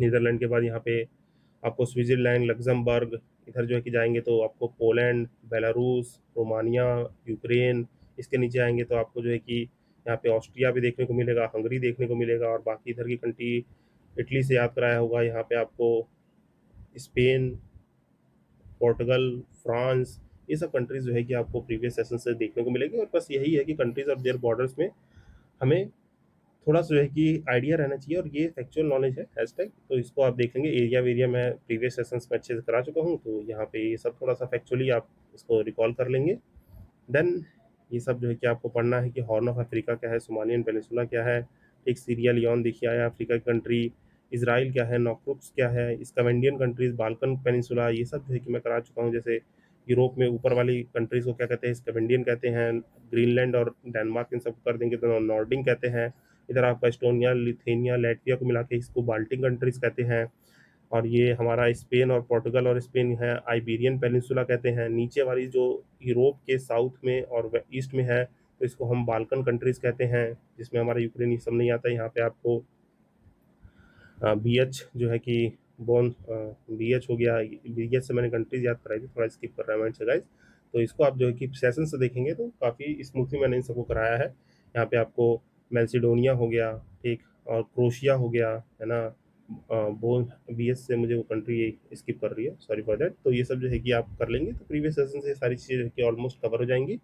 नीदरलैंड के बाद यहाँ पे आपको स्विट्ज़रलैंड, लक्ज़मबर्ग, इधर जो है कि जाएँगे तो आपको पोलैंड, बेलारूस, रोमानिया, यूक्रेन, इसके नीचे आएँगे तो आपको जो है कि यहाँ पे ऑस्ट्रिया भी देखने को मिलेगा, हंगरी देखने को मिलेगा, और बाकी इधर की कंट्री इटली से याद कराया होगा, यहाँ पे आपको स्पेन, पोर्टुगल, फ्रांस, ये सब कंट्रीज़ जो है कि आपको प्रीवियस सेशन से देखने को मिलेगी। और बस यही है कि कंट्रीज़ और देयर बॉर्डर्स में हमें थोड़ा-सा जो है कि आइडिया रहना चाहिए, और ये फैक्चुअल नॉलेज है हैशटैग, तो इसको आप देख लेंगे। एरिया वेरिया मैं प्रीवियस सेशंस में अच्छे से करा चुका हूँ, तो यहाँ पे ये सब थोड़ा-सा फैक्चुअली आप इसको रिकॉल कर लेंगे। देन ये सब जो है कि आपको पढ़ना है कि हॉर्न ऑफ अफ्रीका क्या है, सोमालियन पेनिनसुला क्या है, एक सीरिया लियोन देखिए आया अफ्रीका की कंट्री, इज़राइल क्या है, नोक्रुक्स क्या है, स्कैंडिनेवियन कंट्रीज़, बाल्कन पेनिनसुला, ये सब जो है कि मैं करा चुका हूँ। जैसे यूरोप में ऊपर वाली कंट्रीज़ को क्या कहते हैं, स्कैंडिनेवियन कहते हैं, ग्रीनलैंड और डेनमार्क इन सब कर देंगे तो नॉर्डिक कहते हैं। इधर आपका एस्टोनिया, लिथुआनिया, लैटविया को मिला के इसको बाल्टिक कंट्रीज़ कहते हैं। और ये हमारा स्पेन और पोर्टुगल और स्पेन है, आइबेरियन पेनिनसुला कहते हैं। नीचे वाली जो यूरोप के साउथ में और ईस्ट में है, तो इसको हम बाल्कन कंट्रीज़ कहते हैं, जिसमें हमारा यूक्रेन ये सब नहीं आता। यहाँ पे आपको बी एच जो है कि बी एच हो गया, बी एच से मैंने कंट्रीज याद कराई थी, थोड़ा स्किप कर रहा है गाइज। तो इसको आप जो है कि सेशन से देखेंगे तो काफ़ी स्मूथली मैंने इन सबको कराया है। यहाँ पे आपको मैसिडोनिया हो गया, ठीक, और क्रोशिया हो गया, है ना। बोल बी एच से मुझे वो कंट्री स्किप कर रही है, सॉरी फॉर दैट। तो ये सब जो है कि आप कर लेंगे तो प्रीवियस सेशन से सारी चीज़ें जो है कि ऑलमोस्ट कवर हो जाएंगी।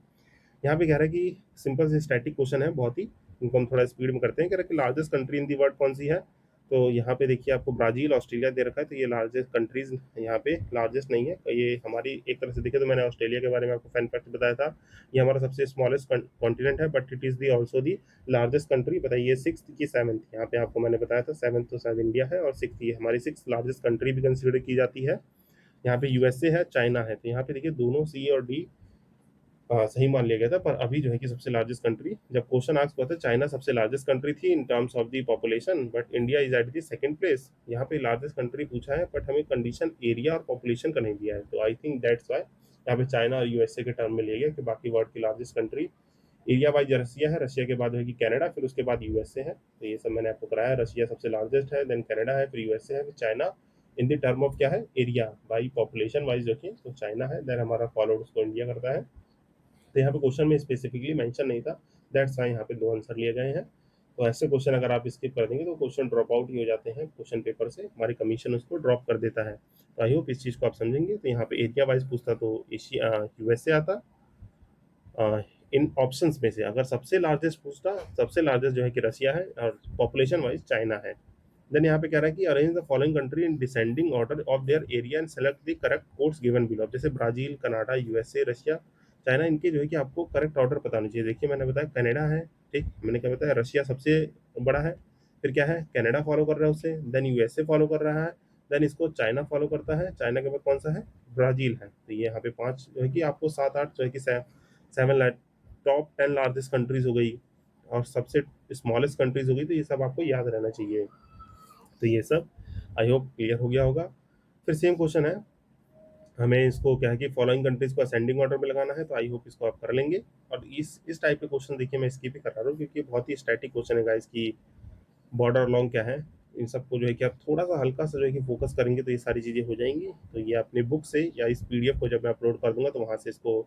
यहाँ पे कह रहा है कि सिंपल से स्टैटिक क्वेश्चन है बहुत ही, इनको हम थोड़ा स्पीड में करते हैं। कह रहा है कि largest country in the world कौन सी है, तो यहाँ पे देखिए आपको ब्राज़ील, ऑस्ट्रेलिया दे रखा है, तो ये लार्जेस्ट कंट्रीज़ यहाँ पे लार्जेस्ट नहीं है। तो ये हमारी एक तरह से देखिए तो मैंने ऑस्ट्रेलिया के बारे में आपको फैन फैक्ट बताया था, ये हमारा सबसे स्मॉलेस्ट कॉन्टिनेंट है, but it is the also the largest country. बताइए सिक्स्थ की सेवन्थ, यहाँ पे आपको मैंने बताया था सेवन्थ तो शायद इंडिया है, और सिक्स्थ ये हमारी सिक्स लार्जेस्ट कंट्री भी कंसिडर की जाती है। यहाँ पे यूएसए है, चाइना है, तो यहाँ पे देखिए दोनों सी और डी सही मान लिया गया था। पर अभी जो है कि सबसे लार्जेस्ट कंट्री, जब क्वेश्चन आस्क हुआ था, चाइना सबसे लार्जेस्ट कंट्री थी in terms of the population, but India is at the second place. यहाँ पे लार्जेस्ट कंट्री पूछा है, बट हमें कंडीशन एरिया और पॉपुलेशन का नहीं दिया है, तो आई थिंक दैट्स वाई यहाँ पे चाइना और यूएसए के टर्म में लिया गया कि बाकी वर्ल्ड की largest country area wise Russia है, रशिया के बाद है कि कनाडा, फिर उसके बाद यूएसए है। तो ये सब मैंने आपको कराया, रशिया सबसे लार्जेस्ट है, देन कनाडा है, फिर यूएसए है, फिर China. In the term of क्या है, एरिया बाई पॉपुलेशन वाइज देखें तो चाइना है, देन हमारा फॉलोड उसको इंडिया करता है। तो यहाँ पे क्वेश्चन में स्पेसिफिकली मेंशन नहीं था, दैट्स वाई यहाँ पे दो आंसर लिए गए हैं। तो ऐसे क्वेश्चन अगर आप स्किप कर देंगे तो क्वेश्चन ड्रॉप आउट ही हो जाते हैं क्वेश्चन पेपर से, हमारी कमीशन उसको ड्रॉप कर देता है। तो आई होप इस चीज़ को आप समझेंगे। तो यहाँ पे एरिया वाइज पूछता तो एशिया यूएसए आता, इन ऑप्शंस में से अगर सबसे लार्जेस्ट पूछता, सबसे लार्जेस्ट जो है कि रशिया है, और पॉपुलेशन वाइज चाइना है। देन यहाँ पे कह रहा है कि arrange the following country in descending order of their area and select the correct codes given below. जैसे Brazil, Canada, USA, Russia, China, इनके जो है कि आपको करेक्ट ऑर्डर पता होना चाहिए। देखिए मैंने बताया कनाडा है, ठीक, मैंने क्या बताया, रशिया सबसे बड़ा है, फिर क्या है, कनाडा फॉलो कर रहा है उससे, देन यूएसए फॉलो कर रहा है, देन इसको चाइना फॉलो करता है, चाइना के बाद कौन सा है, ब्राजील है। तो ये यहाँ पे पाँच जो है कि आपको सात आठ जो है कि सेवन टॉप 10 लार्जेस्ट कंट्रीज हो गई, और सबसे स्मॉलेस्ट कंट्रीज हो गई, तो ये सब आपको याद रहना चाहिए। तो ये सब आई होप क्लियर हो गया होगा। फिर सेम क्वेश्चन है, हमें इसको क्या है कि फॉलोइंग कंट्रीज को असेंडिंग ऑर्डर में लगाना है, तो आई होप इसको आप कर लेंगे। और इस टाइप के क्वेश्चन देखिए मैं इसकी भी कर रहा हूँ, क्योंकि बहुत ही स्टैटिक क्वेश्चन है गाइस की बॉर्डर लॉन्ग क्या है, इन सबको जो है कि आप थोड़ा सा हल्का सा जो है कि फोकस करेंगे तो ये सारी चीज़ें हो जाएंगी। तो ये अपने बुक से या इस पीडीएफ को जब मैं अपलोड कर दूंगा तो वहाँ से इसको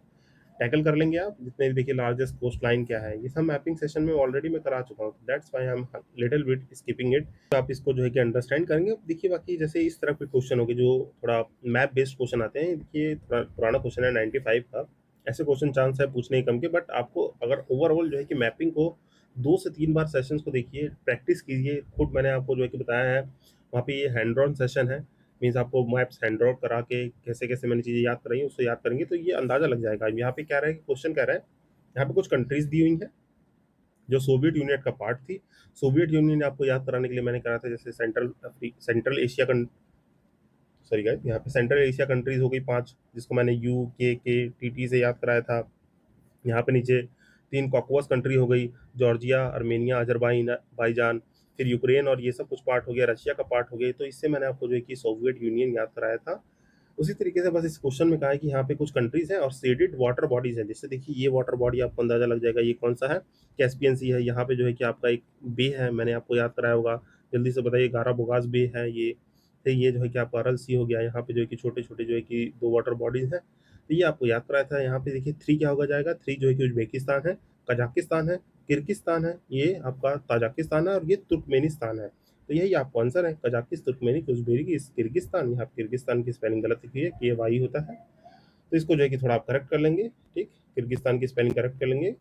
टैकल कर लेंगे आप। जितने भी देखिए लार्जेस्ट कोस्ट लाइन क्या है, ये सब मैपिंग सेशन में ऑलरेडी मैं करा चुका हूँ, that's why I am little bit skipping it. तो आप इसको जो है कि अंडरस्टैंड करेंगे। अब देखिए बाकी जैसे इस तरह के क्वेश्चन हो गए जो थोड़ा मैप बेस्ड क्वेश्चन आते हैं, देखिए थोड़ा पुराना क्वेश्चन है 95 का, ऐसे क्वेश्चन चांस है पूछने के कम के, बट आपको अगर ओवरऑल जो है कि मैपिंग को 2 से 3 बार सेशंस को देखिए, प्रैक्टिस कीजिए खुद। मैंने आपको जो है कि बताया है वहाँ पे, ये हैंड ड्रॉन सेशन है, मीन्स आपको मैप्स हैंड ड्रॉ करा के कैसे कैसे मैंने चीज़ें याद कराई उसको याद करेंगे तो ये अंदाजा लग जाएगा। यहाँ पे क्या रहा है कि क्वेश्चन कह रहा है, यहाँ पे कुछ कंट्रीज दी हुई हैं जो सोवियत यूनियन का पार्ट थी। सोवियत यूनियन आपको याद कराने के लिए मैंने कहा था, जैसे सेंट्रल एशिया, सॉरी गाइस, यहाँ पे सेंट्रल एशिया कंट्रीज हो गई 5, जिसको मैंने यू के टी टी से याद कराया था। यहाँ पे नीचे 3 कॉकवस कंट्री हो गई, जॉर्जिया, अर्मेनिया, अजरबैजान, फिर यूक्रेन, और ये सब कुछ पार्ट हो गया, रशिया का पार्ट हो गया। तो इससे मैंने आपको जो है कि सोवियत यूनियन याद कराया था। उसी तरीके से बस इस क्वेश्चन में कहा है कि यहाँ पे कुछ कंट्रीज हैं और शेडेड वाटर बॉडीज हैं। जैसे देखिए ये वाटर बॉडी आपको अंदाजा लग जाएगा ये कौन सा है, कैस्पियन सी है। यहाँ पे जो है कि आपका एक बे है, मैंने आपको याद कराया होगा, जल्दी से बताइए, गाराबोगास बे है ये। तो ये जो है कि आपका अरल सी हो गया, यहाँ पे जो है कि छोटे छोटे जो है कि दो वाटर बॉडीज हैं, तो ये आपको याद कराया था। यहाँ पे देखिए थ्री क्या होगा जाएगा, थ्री जो है कि उज्बेकिस्तान है, कजाकिस्तान है, किर्गिस्तान है, ये आपका ताजिकिस्तान है, और ये तुर्कमेनिस्तान है। तो यही आपका आंसर है, कजाकिस, तुर्कमेनिक, उज्बेकिस, किर्गिस्तान। यहाँ किर्गिस्तान की स्पेलिंग गलत लिखी है कि ये वाई होता है, तो इसको जो है कि थोड़ा आप करेक्ट कर लेंगे। ठीक, किर्गिस्तान की स्पेलिंग करेक्ट कर लेंगे,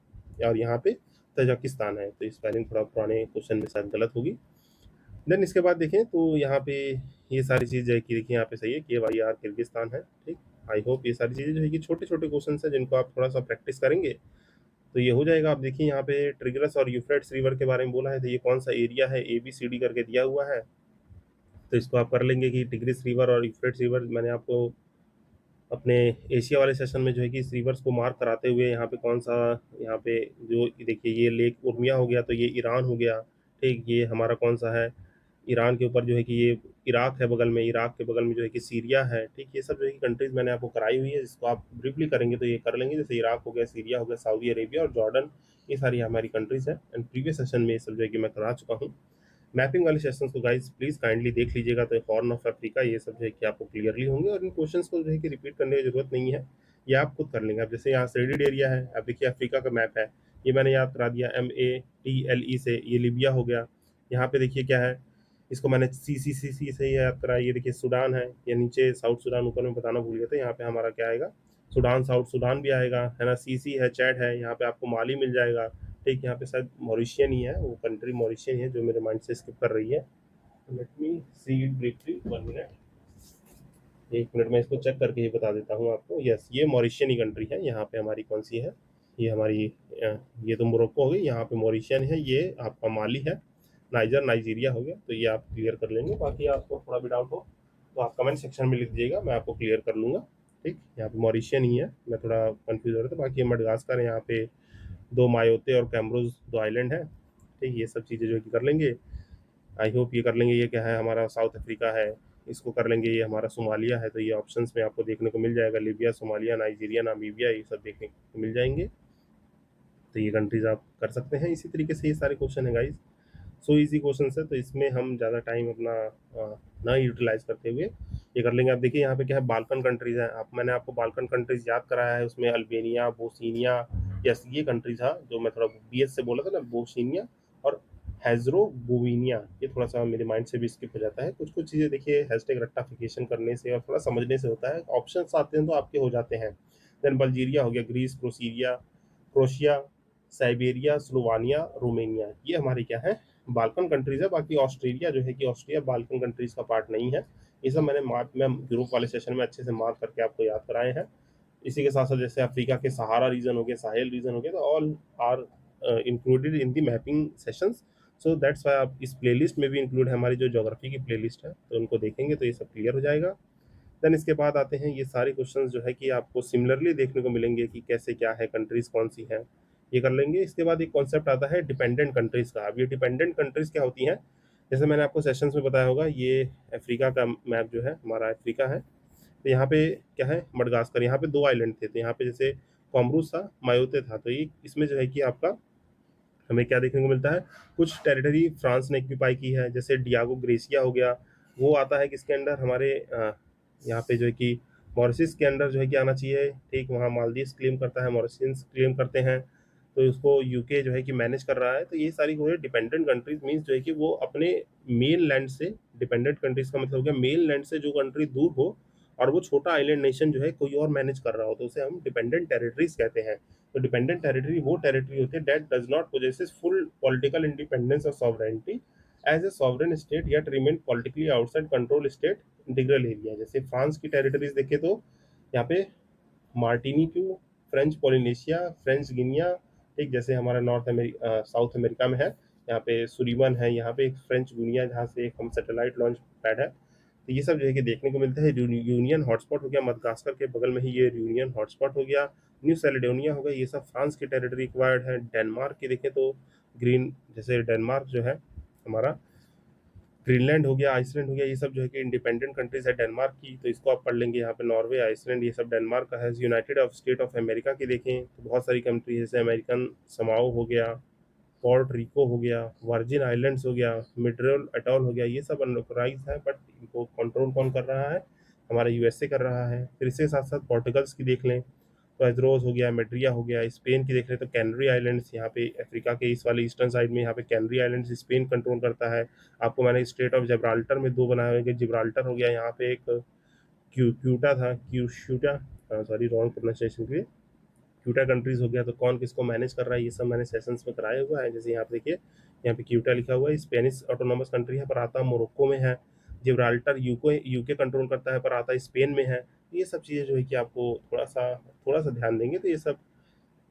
और यहाँ पे तजाकिस्तान है, तो स्पेलिंग थोड़ा पुराने क्वेश्चन में शायद गलत होगी। देन इसके बाद देखें तो यहाँ पे ये सारी चीज़ जो है कि देखिए यहाँ पे सही है, के वाई आर किर्गिस्तान है। ठीक, आई होप ये सारी चीज़ें जो है कि छोटे छोटे क्वेश्चन हैं जिनको आप थोड़ा सा प्रैक्टिस करेंगे तो ये हो जाएगा। आप देखिए यहाँ पे ट्रिग्रस और यूफ्रेट्स रिवर के बारे में बोला है, तो ये कौन सा एरिया है, ए बी सी डी करके दिया हुआ है। तो इसको आप कर लेंगे कि टिग्रिस रिवर और यूफ्रेट्स रिवर, मैंने आपको अपने एशिया वाले सेशन में जो है कि इस रिवर्स को मार्क कराते हुए यहाँ पे कौन सा, यहाँ पे जो देखिए ये लेक उर्मिया हो गया, तो ये ईरान हो गया। ठीक, ये हमारा कौन सा है, ईरान के ऊपर जो है कि ये इराक है बगल में, इराक के बगल में जो है कि सीरिया है। ठीक, ये सब जो है कि कंट्रीज मैंने आपको कराई हुई है, जिसको आप ब्रीफली करेंगे तो ये कर लेंगे। जैसे इराक हो गया, सीरिया हो गया, सऊदी अरेबिया और जॉर्डन, ये सारी हमारी कंट्रीज हैं। एंड प्रीवियस सेशन में ये सब जो है कि मैं करा चुका हूँ। मैपिंग वाले सेशंस को गाइस प्लीज काइंडली देख लीजिएगा, तो हॉर्न ऑफ अफ्रीका, ये सब जो है कि आपको क्लियरली होंगे, और इन क्वेश्चंस को जो है कि रिपीट करने की जरूरत नहीं है, ये आप खुद कर लेंगे। अब जैसे यहाँ शेडेड एरिया है, अब देखिए अफ्रीका का मैप है, ये मैंने याद करा दिया MATLE से, ये लीबिया हो गया। यहाँ पे देखिए क्या है, इसको मैंने CCCC से याद करा, ये देखिए सूडान है, ये नीचे साउथ सूडान ऊपर में बताना भूल गया था, यहाँ पे हमारा क्या आएगा, सूडान, साउथ सूडान भी आएगा, है ना। CC है, चैड है, यहाँ पे आपको माली मिल जाएगा। ठीक, यहाँ पे शायद मॉरिशियन ही है, वो कंट्री मॉरिशियन ही है जो मेरे माइंड से स्किप कर रही है। Let me see it briefly, 1 minute, 1 minute में इसको चेक करके ही बता देता हूँ आपको। यस, ये मॉरिशियन ही कंट्री है। यहाँ पे हमारी कौन सी है, ये हमारी ये तो मोरक्को हो गई, यहाँ पे मॉरिशियन है, ये आपका माली है, नाइजर, नाइजीरिया हो गया। तो ये आप क्लियर कर लेंगे। बाकी आपको थोड़ा भी डाउट हो तो आप कमेंट सेक्शन में लिख दीजिएगा, मैं आपको क्लियर कर लूँगा। ठीक, यहाँ पे मॉरिशियन ही है, मैं थोड़ा कंफ्यूज हो रहा था। बाकी मडगास्कर है, यहाँ पे दो मायोते और कैमरोज, दो आइलैंड है। ठीक, ये सब चीज़ें जो है कि कर लेंगे। आई होप ये कर लेंगे। ये क्या है, हमारा साउथ अफ्रीका है, इसको कर लेंगे। ये हमारा सोमालिया है, तो ये ऑप्शंस में आपको देखने को मिल जाएगा, लीबिया, सोमालिया, नाइजीरिया, नामीबिया, ये सब देखने को मिल जाएंगे। तो ये कंट्रीज आप कर सकते हैं। इसी तरीके से ये सारे क्वेश्चन है गाइज, सो इजी क्वेश्चन है, तो इसमें हम ज़्यादा टाइम अपना ना यूटिलाइज करते हुए ये कर लेंगे। आप देखिए यहाँ पे क्या है, बाल्कन कंट्रीज हैं। आप, मैंने आपको बाल्कन कंट्रीज याद कराया है, उसमें अल्बेनिया, बोस्निया, यस ये कंट्रीज था जो मैं थोड़ा BS से बोला था ना, बोस्निया और हेज़रोगोविनिया। ये थोड़ा सा मेरे माइंड से भी स्किप हो जाता है। कुछ कुछ चीज़ें देखिए हैशटैग रट्टाफिकेशन करने से और थोड़ा समझने से होता है, ऑप्शन आते हैं तो आपके हो जाते हैं। देन बल्जीरिया हो गया, Greece, Croatia, Siberia, Slovenia, Romania, ये हमारी क्या है, बाल्कन कंट्रीज है। बाकी ऑस्ट्रेलिया जो है कि ऑस्ट्रेलिया बाल्कन कंट्रीज का पार्ट नहीं है। ये सब मैंने मार्क में यूरोप वाले सेशन में अच्छे से मार्क करके आपको याद कराए हैं। इसी के साथ साथ जैसे अफ्रीका के सहारा रीजन हो गया, साहेल रीजन हो गया, तो all are included in the mapping sessions. So that's why आप इस प्लेलिस्ट में भी इंक्लूड है, हमारी जो ज्योग्राफी की प्लेलिस्ट है, तो उनको देखेंगे तो ये सब क्लियर हो जाएगा। देन इसके बाद आते हैं ये सारे क्वेश्चंस जो है कि आपको सिमिलरली देखने को मिलेंगे कि कैसे क्या है, कंट्रीज कौन सी हैं, ये कर लेंगे। इसके बाद एक कॉन्सेप्ट आता है डिपेंडेंट कंट्रीज का। अब ये डिपेंडेंट कंट्रीज क्या होती हैं, जैसे मैंने आपको सेशंस में बताया होगा, ये अफ्रीका का मैप जो है हमारा अफ्रीका है। तो यहाँ पे क्या है, मडगास्कर, यहाँ पे दो आइलैंड थे, तो यहाँ पे जैसे कॉमरूस था, मायोते था, तो ये इसमें जो है कि आपका हमें क्या देखने को मिलता है, कुछ टेरिटरी फ्रांस ने एक्यूपाई की है, जैसे डियागो ग्रेसिया हो गया, वो आता है किसके अंडर, हमारे यहाँ पे जो है कि मॉरिशस के अंडर जो है कि आना चाहिए। ठीक, वहाँ मालदीव्स क्लेम करता है, मॉरिशस क्लेम करते हैं, तो उसको यूके जो है कि मैनेज कर रहा है। तो ये सारी हो डिपेंडेंट कंट्रीज, मीन्स जो है कि वो अपने मेन लैंड से, डिपेंडेंट कंट्रीज का मतलब हो गया मेन लैंड से जो कंट्री दूर हो और वो छोटा आइलैंड नेशन जो है कोई और मैनेज कर रहा हो, तो उसे हम डिपेंडेंट टेरिटरीज कहते हैं। तो डिपेंडेंट टेरिटरी वो टेरिटरी होती है that does not possesses full political independence और sovereignty as a sovereign state yet remain politically outside control state integral area. जैसे फ्रांस की टेरिटरीज देखे तो यहाँ पे Martinique, French Polynesia, French Guiana, ठीक, जैसे हमारा साउथ अमेरिका में है, यहाँ पे सुरीवन है, यहाँ पे एक फ्रेंच गुनिया जहाँ से एक हम सैटेलाइट लॉन्च पैड है। तो ये सब जो है कि देखने को मिलता है। यूनियन हॉटस्पॉट हो गया, मदगास्कर के बगल में ही ये यूनियन हॉटस्पॉट हो गया, न्यू सेलेडोनिया हो गया, ये सब फ्रांस की टेरिटरी एक्वायर्ड है। डेनमार्क की देखें तो ग्रीन, जैसे डेनमार्क जो है हमारा ग्रीनलैंड हो गया, आइसलैंड हो गया, ये सब जो है कि इंडिपेंडेंट कंट्रीज है डेनमार्क की, तो इसको आप पढ़ लेंगे। यहाँ पे नॉर्वे, आइसलैंड ये सब डेनमार्क का है। United of state of America की देखें तो बहुत सारी कंट्री है, जैसे अमेरिकन समाओ हो गया, पोर्ट रिको हो गया, वर्जिन आइलैंड्स हो गया, मिडरोल अटॉल हो गया, ये सब अनऑथराइज है, बट इनको कंट्रोल कौन कर रहा है? हमारा यूएसए कर रहा है। फिर इसके साथ साथ पोर्टुगल्स की देख लें तो एजरोस हो गया, मेड्रिया हो गया। स्पेन की देख लें तो कैनरी आइलैंड्स, यहाँ पे अफ्रीका के इस वाले ईस्टर्न साइड में यहाँ पे कैनरी आइलैंड्स स्पेन कंट्रोल करता है। आपको मैंने स्टेट ऑफ जिब्राल्टर में दो बनाए हुए, जिब्राल्टर हो गया, यहाँ पे एक क्यूटा था, क्यूशूटा, सॉरी रॉन्ग प्रोनाउंसिएशन के लिए, क्यूटा कंट्रीज हो गया। तो कौन किसको मैनेज कर रहा है, ये सब मैंने सेशंस में कराया हुआ है। जैसे यहाँ पे देखिए, यहाँ पे क्यूटा लिखा हुआ है, स्पेनिश ऑटोनोमस कंट्री है पर आता मोरक्को में है। जिब्राल्टर यूके कंट्रोल करता है पर आता स्पेन में है। ये सब चीज़ें जो है कि आपको थोड़ा सा ध्यान देंगे तो ये सब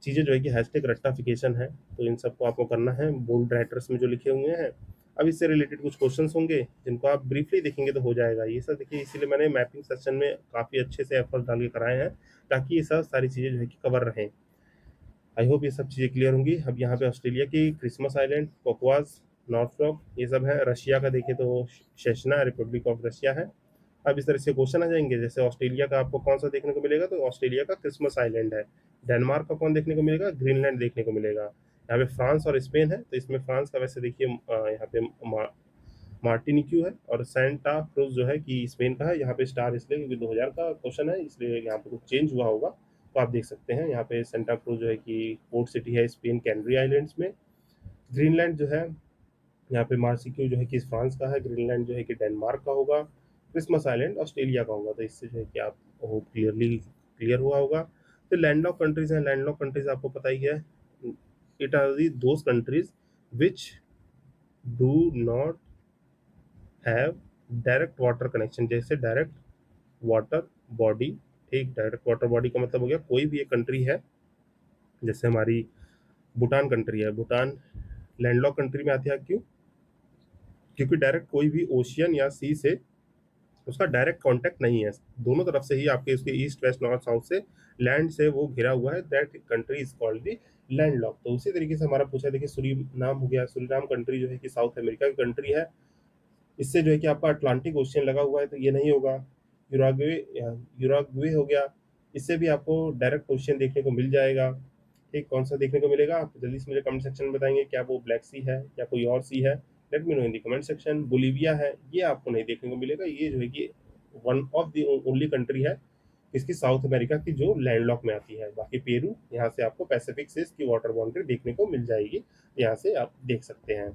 चीज़ें जो है कि हैशटैग रट्टाफिकेशन है, तो इन सबको आपको करना है बोल्ड राइटर्स में जो लिखे हुए हैं। अब इससे रिलेटेड कुछ क्वेश्चंस होंगे जिनको आप ब्रीफली देखेंगे तो हो जाएगा ये सब। देखिए इसीलिए मैंने मैपिंग सेक्शन में काफ़ी अच्छे से एफर्ट डाल के कराए हैं, ताकि ये सब सारी चीज़ें जो है कि कवर रहें। आई होप ये सब चीज़ें क्लियर होंगी। अब यहाँ पे ऑस्ट्रेलिया की क्रिसमस आइलैंड, कोकवास, नॉर्थरॉक ये सब है। रशिया का देखें तो शेचना, रिपब्लिक ऑफ रशिया है। अब इस तरह से क्वेश्चन आ जाएंगे, जैसे ऑस्ट्रेलिया का आपको कौन सा देखने को मिलेगा, तो ऑस्ट्रेलिया का क्रिसमस आइलैंड है। डेनमार्क का कौन देखने को मिलेगा? ग्रीनलैंड देखने को मिलेगा। यहाँ पे फ्रांस और स्पेन है, तो इसमें फ्रांस का वैसे देखिए यहाँ पे मार्टिनिक्यू है, और सेंटा क्रूज जो है कि स्पेन का है। यहाँ पे स्टार इसलिए क्योंकि 2000 का क्वेश्चन है, इसलिए यहाँ पे कुछ चेंज हुआ होगा, तो आप देख सकते हैं। यहाँ पे सेंटा क्रूज जो है कि पोर्ट सिटी है स्पेन कैनरी आइलैंड्स में। ग्रीनलैंड जो है यहाँ पे मार्सिक्यू जो है कि फ्रांस का है, ग्रीनलैंड जो है कि डेनमार्क का होगा, क्रिसमस आइलैंड ऑस्ट्रेलिया का होगा। तो इससे जो है कि आप क्लियरली क्लियर हुआ होगा। तो लैंडलॉक कंट्रीज हैं, लैंडलॉक कंट्रीज आपको पता ही है, it are the those countries which do not have direct water connection. जैसे डायरेक्ट वाटर बॉडी, ठीक, डायरेक्ट वाटर बॉडी का मतलब हो गया कोई भी एक कंट्री है, जैसे हमारी भूटान कंट्री है, भूटान लैंडलॉक कंट्री में आती है। क्यों? क्योंकि डायरेक्ट कोई भी ओशियन या सी से उसका डायरेक्ट कांटेक्ट नहीं है, दोनों तरफ से ही आपके उसके ईस्ट वेस्ट नॉर्थ साउथ से लैंड से वो घिरा हुआ है। That country is called the landlock. तो उसी तरीके से हमारा पूछा, देखिए सूरीनाम हो गया, सूरीनाम कंट्री जो है कि साउथ अमेरिका की कंट्री है। इससे जो है कि आपका अटलांटिक ओशियन लगा हुआ है, तो ये नहीं होगा। यूराग्वे, यूराग्वे हो गया, इससे भी आपको डायरेक्ट ओशियन देखने को मिल जाएगा। ठीक, कौन सा देखने को मिलेगा आप जल्दी से मुझे कमेंट सेक्शन में बताएंगे, क्या वो ब्लैक सी है या कोई और सी है? Let me know in the comment section. Bolivia है, ये आपको नहीं देखने को मिलेगा। ये जो है कि one of the only country है इसकी साउथ अमेरिका की जो लैंडलॉक में आती है। बाकी पेरू, यहाँ से आपको पैसिफिक से इसकी वाटर बाउंड्री देखने को मिल जाएगी, यहाँ से आप देख सकते हैं।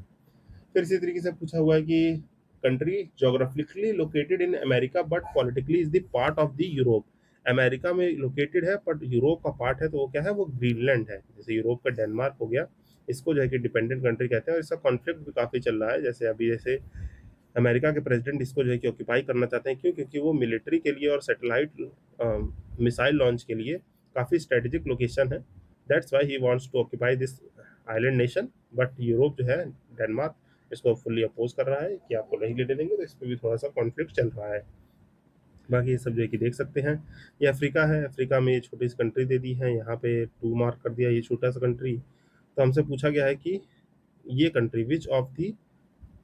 फिर इसी तरीके से पूछा हुआ है कि country geographically located in America but politically is the part of the Europe. America में लोकेटेड है बट यूरोप का पार्ट है, तो वो क्या है? वो ग्रीनलैंड है। जैसे यूरोप का डेनमार्क हो गया, इसको जो है कि डिपेंडेंट कंट्री कहते हैं, और इसका कॉन्फ्लिक्ट भी काफ़ी चल रहा है। जैसे अभी जैसे अमेरिका के प्रेसिडेंट इसको जो है कि ऑक्यूपाई करना चाहते हैं। क्यों? क्योंकि वो मिलिट्री के लिए और सैटेलाइट मिसाइल लॉन्च के लिए काफ़ी स्ट्रेटेजिक लोकेशन है। That's why he wants to occupy this island nation. But Europe जो है, डेनमार्क, इसको फुल्ली अपोज कर रहा है कि आपको नहीं लेने देंगे, तो इस पर भी थोड़ा सा कॉन्फ्लिक्ट चल रहा है। बाकी ये सब जो है कि देख सकते हैं। ये अफ्रीका है, अफ्रीका में ये छोटी सी कंट्री दे दी है, यहाँ पे 2 मार्क कर दिया, ये छोटा सा कंट्री। तो हमसे पूछा गया है कि ये country which of the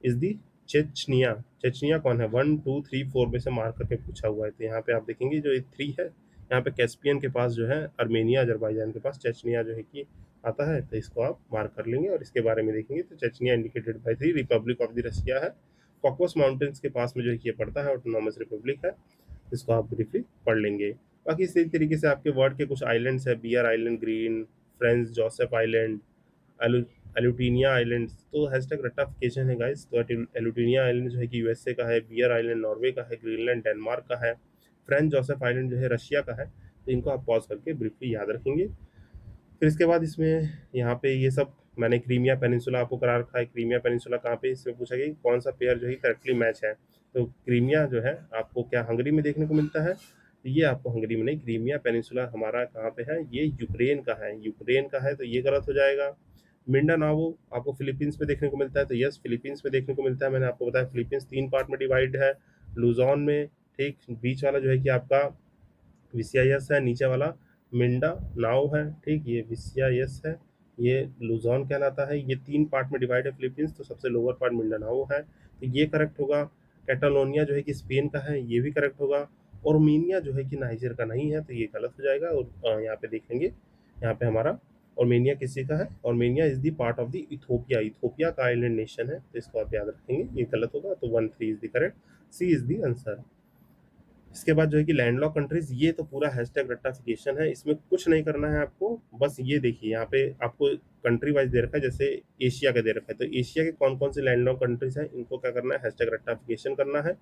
is the Chechnya. Chechnya कौन है? 1 2 3 4 में से मार्क करके पूछा हुआ है। तो यहाँ पे आप देखेंगे जो ये 3 है, यहाँ पे कैस्पियन के पास जो है, अर्मेनिया अजरबैजान के पास चेचनिया जो है कि आता है, तो इसको आप मार्क कर लेंगे। और इसके बारे में देखेंगे तो Chechnya indicated by 3, Republic of the Russia है। कॉकवस माउंटेन्स के पास में जो है कि ये पड़ता है, ऑटोनॉमस रिपब्लिक है। इसको आप ब्रीफली पढ़ लेंगे। बाकी इसी तरीके से आपके वर्ड के कुछ आइलैंड्स है, Bear Island, Green, French Joseph Island, एलुटीनिया आइलैंड्स। तो हैशटैग रट्टाफिकेशन है गाइस। तो एलुटीनिया आइलैंड जो है कि यूएसए का है, बियर आइलैंड नॉर्वे का है, ग्रीनलैंड डेनमार्क का है, फ्रेंच जोसेफ आइलैंड जो है रशिया का है। तो इनको आप पॉज करके ब्रीफली याद रखेंगे। फिर इसके बाद इसमें यहाँ पे ये सब मैंने क्रीमिया पेनिनसुला आपको करा रखा है। क्रीमिया पेनिनसुला कहाँ पे? इसमें पूछा गया कि कौन सा पेयर जो है करेक्टली मैच है। तो क्रीमिया जो है आपको क्या हंगरी में देखने को मिलता है? तो ये आपको हंगरी में नहीं, क्रीमिया पेनिनसुला हमारा कहाँ पे है? ये यूक्रेन का है, यूक्रेन का है, तो ये गलत हो जाएगा। मिंडानाओ आपको फिलीपींस में देखने को मिलता है, तो यस फिलीपींस में देखने को मिलता है। मैंने आपको बताया फिलीपींस 3 पार्ट में डिवाइड है, लुजॉन में, ठीक, बीच वाला जो है कि आपका विसियायस है, नीचे वाला मिंडा नाओ है, ठीक, ये विसियायस है, ये लुजॉन कहलाता है। ये 3 पार्ट में डिवाइड है फिलीपींस, तो सबसे लोअर पार्ट मिंडानाओ है। तो ये करेक्ट होगा। कैटालोनिया जो है कि स्पेन का है, ये भी करेक्ट होगा। आर्मेनिया जो है कि नाइजर का नहीं है, तो ये गलत हो जाएगा। और यहाँ पे देखेंगे, यहाँ पे हमारा आर्मेनिया किसी का है, Armenia is the part of the Ethiopia, Ethiopia का आइलैंड नेशन है, तो इसको आप याद रखेंगे, ये गलत होगा। तो 1-3 is the correct, C is the answer. इसके बाद जो है कि लैंडलॉक कंट्रीज, ये तो पूरा हैशटैग रट्टाफिकेशन है, इसमें कुछ नहीं करना है आपको। बस ये देखिए यहाँ पे आपको कंट्री वाइज दे रखा है, जैसे एशिया का दे रखा है, तो एशिया के कौन कौन से लैंडलॉक कंट्रीज हैं, इनको क्या करना है, हैशटैग रट्टाफिकेशन करना है।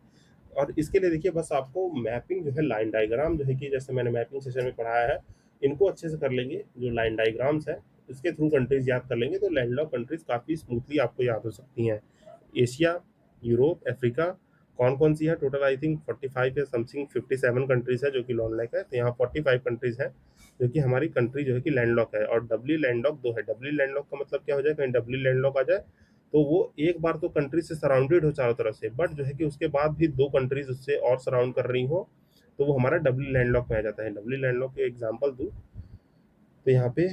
और इसके लिए देखिए बस आपको मैपिंग जो है, लाइन डायग्राम जो है कि जैसे मैंने मैपिंग सेशन में पढ़ाया है, इनको अच्छे से कर लेंगे, जो लाइन डायग्राम्स है इसके थ्रू कंट्रीज याद कर लेंगे, तो लैंडलॉक कंट्रीज काफ़ी स्मूथली आपको याद हो सकती हैं। एशिया, यूरोप, अफ्रीका, कौन कौन सी है, टोटल आई थिंक 45 या समथिंग 57 कंट्रीज है जो कि लॉन्ड लैक है, तो यहाँ 45 कंट्रीज है जो कि हमारी कंट्री जो है कि लैंडलॉक है। और डब्ल्यू लैंडलॉक 2 है। डब्ल्यू लैंडलॉक का मतलब क्या हो जाए, कहीं डब्ल्यू लैंडलॉक आ जाए तो वो एक बार तो कंट्री से सराउंडेड हो चारों तरफ से, बट जो है कि उसके बाद भी 2 कंट्रीज उससे और सराउंड कर रही हो, तो वो हमारा डब्ल्यू लैंडलॉक में आ जाता है। डब्ल्यू लैंडलॉक के एग्जांपल दूं तो यहाँ पे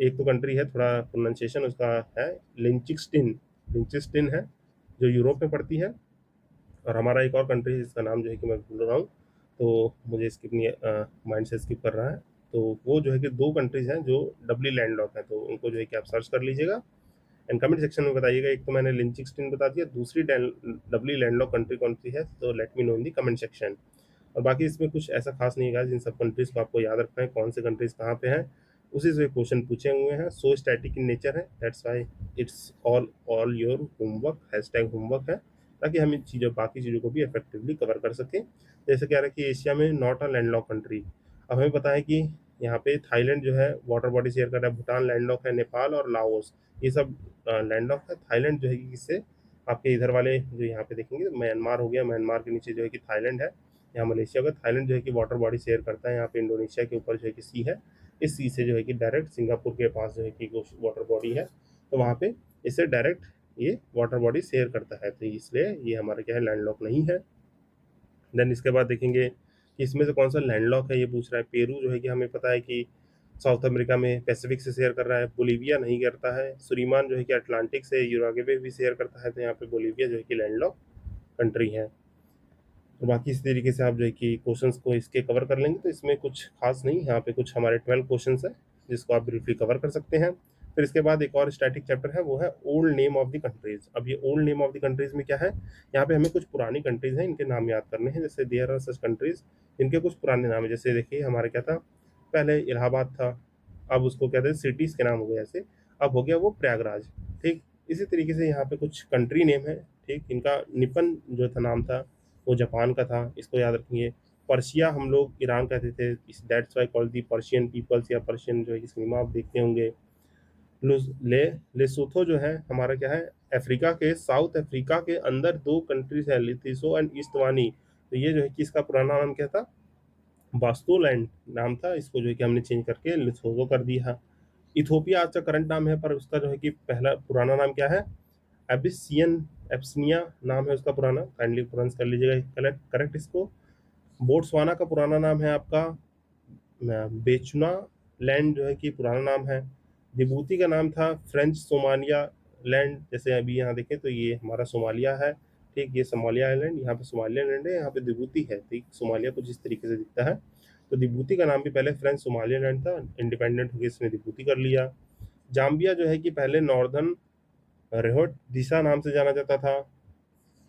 एक तो कंट्री है, थोड़ा प्रोनाउंसिएशन उसका है, लिंचिस्टिन, लिंचिस्टिन है जो यूरोप में पड़ती है। और हमारा एक और कंट्री है जिसका नाम जो है कि मैं भूल रहा हूँ, तो मुझे स्किप नहीं, माइंड से स्किप कर रहा है। तो वो जो है कि 2 कंट्रीज हैं जो डब्ल्यू लैंडलॉक है, तो उनको जो है कि आप सर्च कर लीजिएगा एंड कमेंट सेक्शन में बताइएगा। एक तो मैंने लिंचिस्टिन बता दिया, दूसरी डब्ल्यू लैंडलॉक कंट्री कौन सी है, तो लेट मी नो इन दी कमेंट सेक्शन। और बाकी इसमें कुछ ऐसा खास नहीं है, जिन सब कंट्रीज को आपको याद रखना है, कौन से कंट्रीज कहाँ पे हैं, उसी से क्वेश्चन पूछे हुए हैं। सो स्टैटिक इन नेचर है, that's why it's all your homework, hashtag homework है, ताकि हम इन चीज़ों, बाकी चीज़ों को भी इफेक्टिवली कवर कर सकें। जैसे क्या रखिए, एशिया में नॉट अ लैंडलॉक कंट्री। अब हमें पता है कि यहाँ पे थाईलैंड जो है वाटर बॉडी शेयर कर रहा है, भूटान लैंडलॉक है, नेपाल और लाओस ये सब लैंडलॉक है। थाईलैंड जो है कि किससे, आपके इधर वाले जो यहाँ पे देखेंगे, तो म्यांमार हो गया, म्यांमार के नीचे जो है कि थाईलैंड है, यहाँ मलेशिया का। थाईलैंड जो है कि वाटर बॉडी शेयर करता है, यहाँ पे इंडोनेशिया के ऊपर जो है कि सी है, इस सी से जो है कि डायरेक्ट सिंगापुर के पास जो है कि वाटर बॉडी है, तो वहाँ पे इससे डायरेक्ट ये वाटर बॉडी शेयर करता है, तो इसलिए ये हमारा क्या है, लैंडलॉक नहीं है। देन इसके बाद देखेंगे कि इसमें से कौन सा लैंडलॉक है, ये पूछ रहा है। पेरू जो है कि हमें पता है कि साउथ अमेरिका में पैसिफिक से शेयर कर रहा है, बोलीविया नहीं करता है। सुरीमान जो है कि अटलांटिक से यूराग्वे भी शेयर करता है, तो यहाँ पे बोलीविया जो है कि लैंडलॉक कंट्री है। तो बाकी इस तरीके से आप जो है कि क्वेश्चंस को इसके कवर कर लेंगे, तो इसमें कुछ खास नहीं, यहाँ पे कुछ हमारे 12 क्वेश्चंस है जिसको आप ब्रीफली कवर कर सकते हैं। फिर इसके बाद एक और स्टैटिक चैप्टर है, वो है old name of the countries. अब ये old name of the countries में क्या है, यहाँ पे हमें कुछ पुरानी कंट्रीज हैं, इनके नाम याद करने हैं। जैसे देयर आर सच कंट्रीज इनके कुछ पुराने नाम है, जैसे देखिए हमारे क्या था, पहले इलाहाबाद था, अब उसको कहते हैं सिटीज के नाम हो गए ऐसे, अब हो गया वो प्रयागराज। ठीक इसी तरीके से यहाँ पे कुछ कंट्री नेम है, ठीक, इनका निपन जो था नाम था वो जापान का था, इसको याद रखिए। पर्शिया हम लोग ईरान कहते थे, that's why called the Persian peoples, या पर्शियन जो है कि सिनेमा आप देखते होंगे। ले लेसोथो जो है हमारा क्या है, अफ्रीका के, साउथ अफ्रीका के अंदर 2 कंट्रीज है, लिथिसो एंड ईस्टवानी। तो ये जो है कि इसका पुराना नाम क्या था, बास्तोलैंड नाम था, इसको जो है कि हमने चेंज करके लिथोगो कर दिया। इथोपिया आज का करंट नाम है, पर उसका जो है कि पहला पुराना नाम क्या है, एबिसियन, एब्सनिया नाम है उसका पुराना, काइंडली प्रोनाउंस कर लीजिएगा करेक्ट करेक्ट इसको। बोट्सवाना का पुराना नाम है आपका बेचुना लैंड जो है कि पुराना नाम है। जिबूती का नाम था फ्रेंच सोमालिया लैंड, जैसे अभी यहाँ देखें तो ये हमारा सोमालिया है, ठीक, ये सोमालिया आइलैंड, यहाँ पे सोमालिया लैंड है, यहाँ पे जिबूती है, ठीक, सोमालिया कुछ इस तरीके से दिखता है। तो जिबूती का नाम भी पहले फ्रेंच सोमालिया लैंड था, इंडिपेंडेंट होकर इसने जिबूती कर लिया। जाम्बिया जो है कि पहले नॉर्दर्न रेहोट दिशा नाम से जाना जाता था।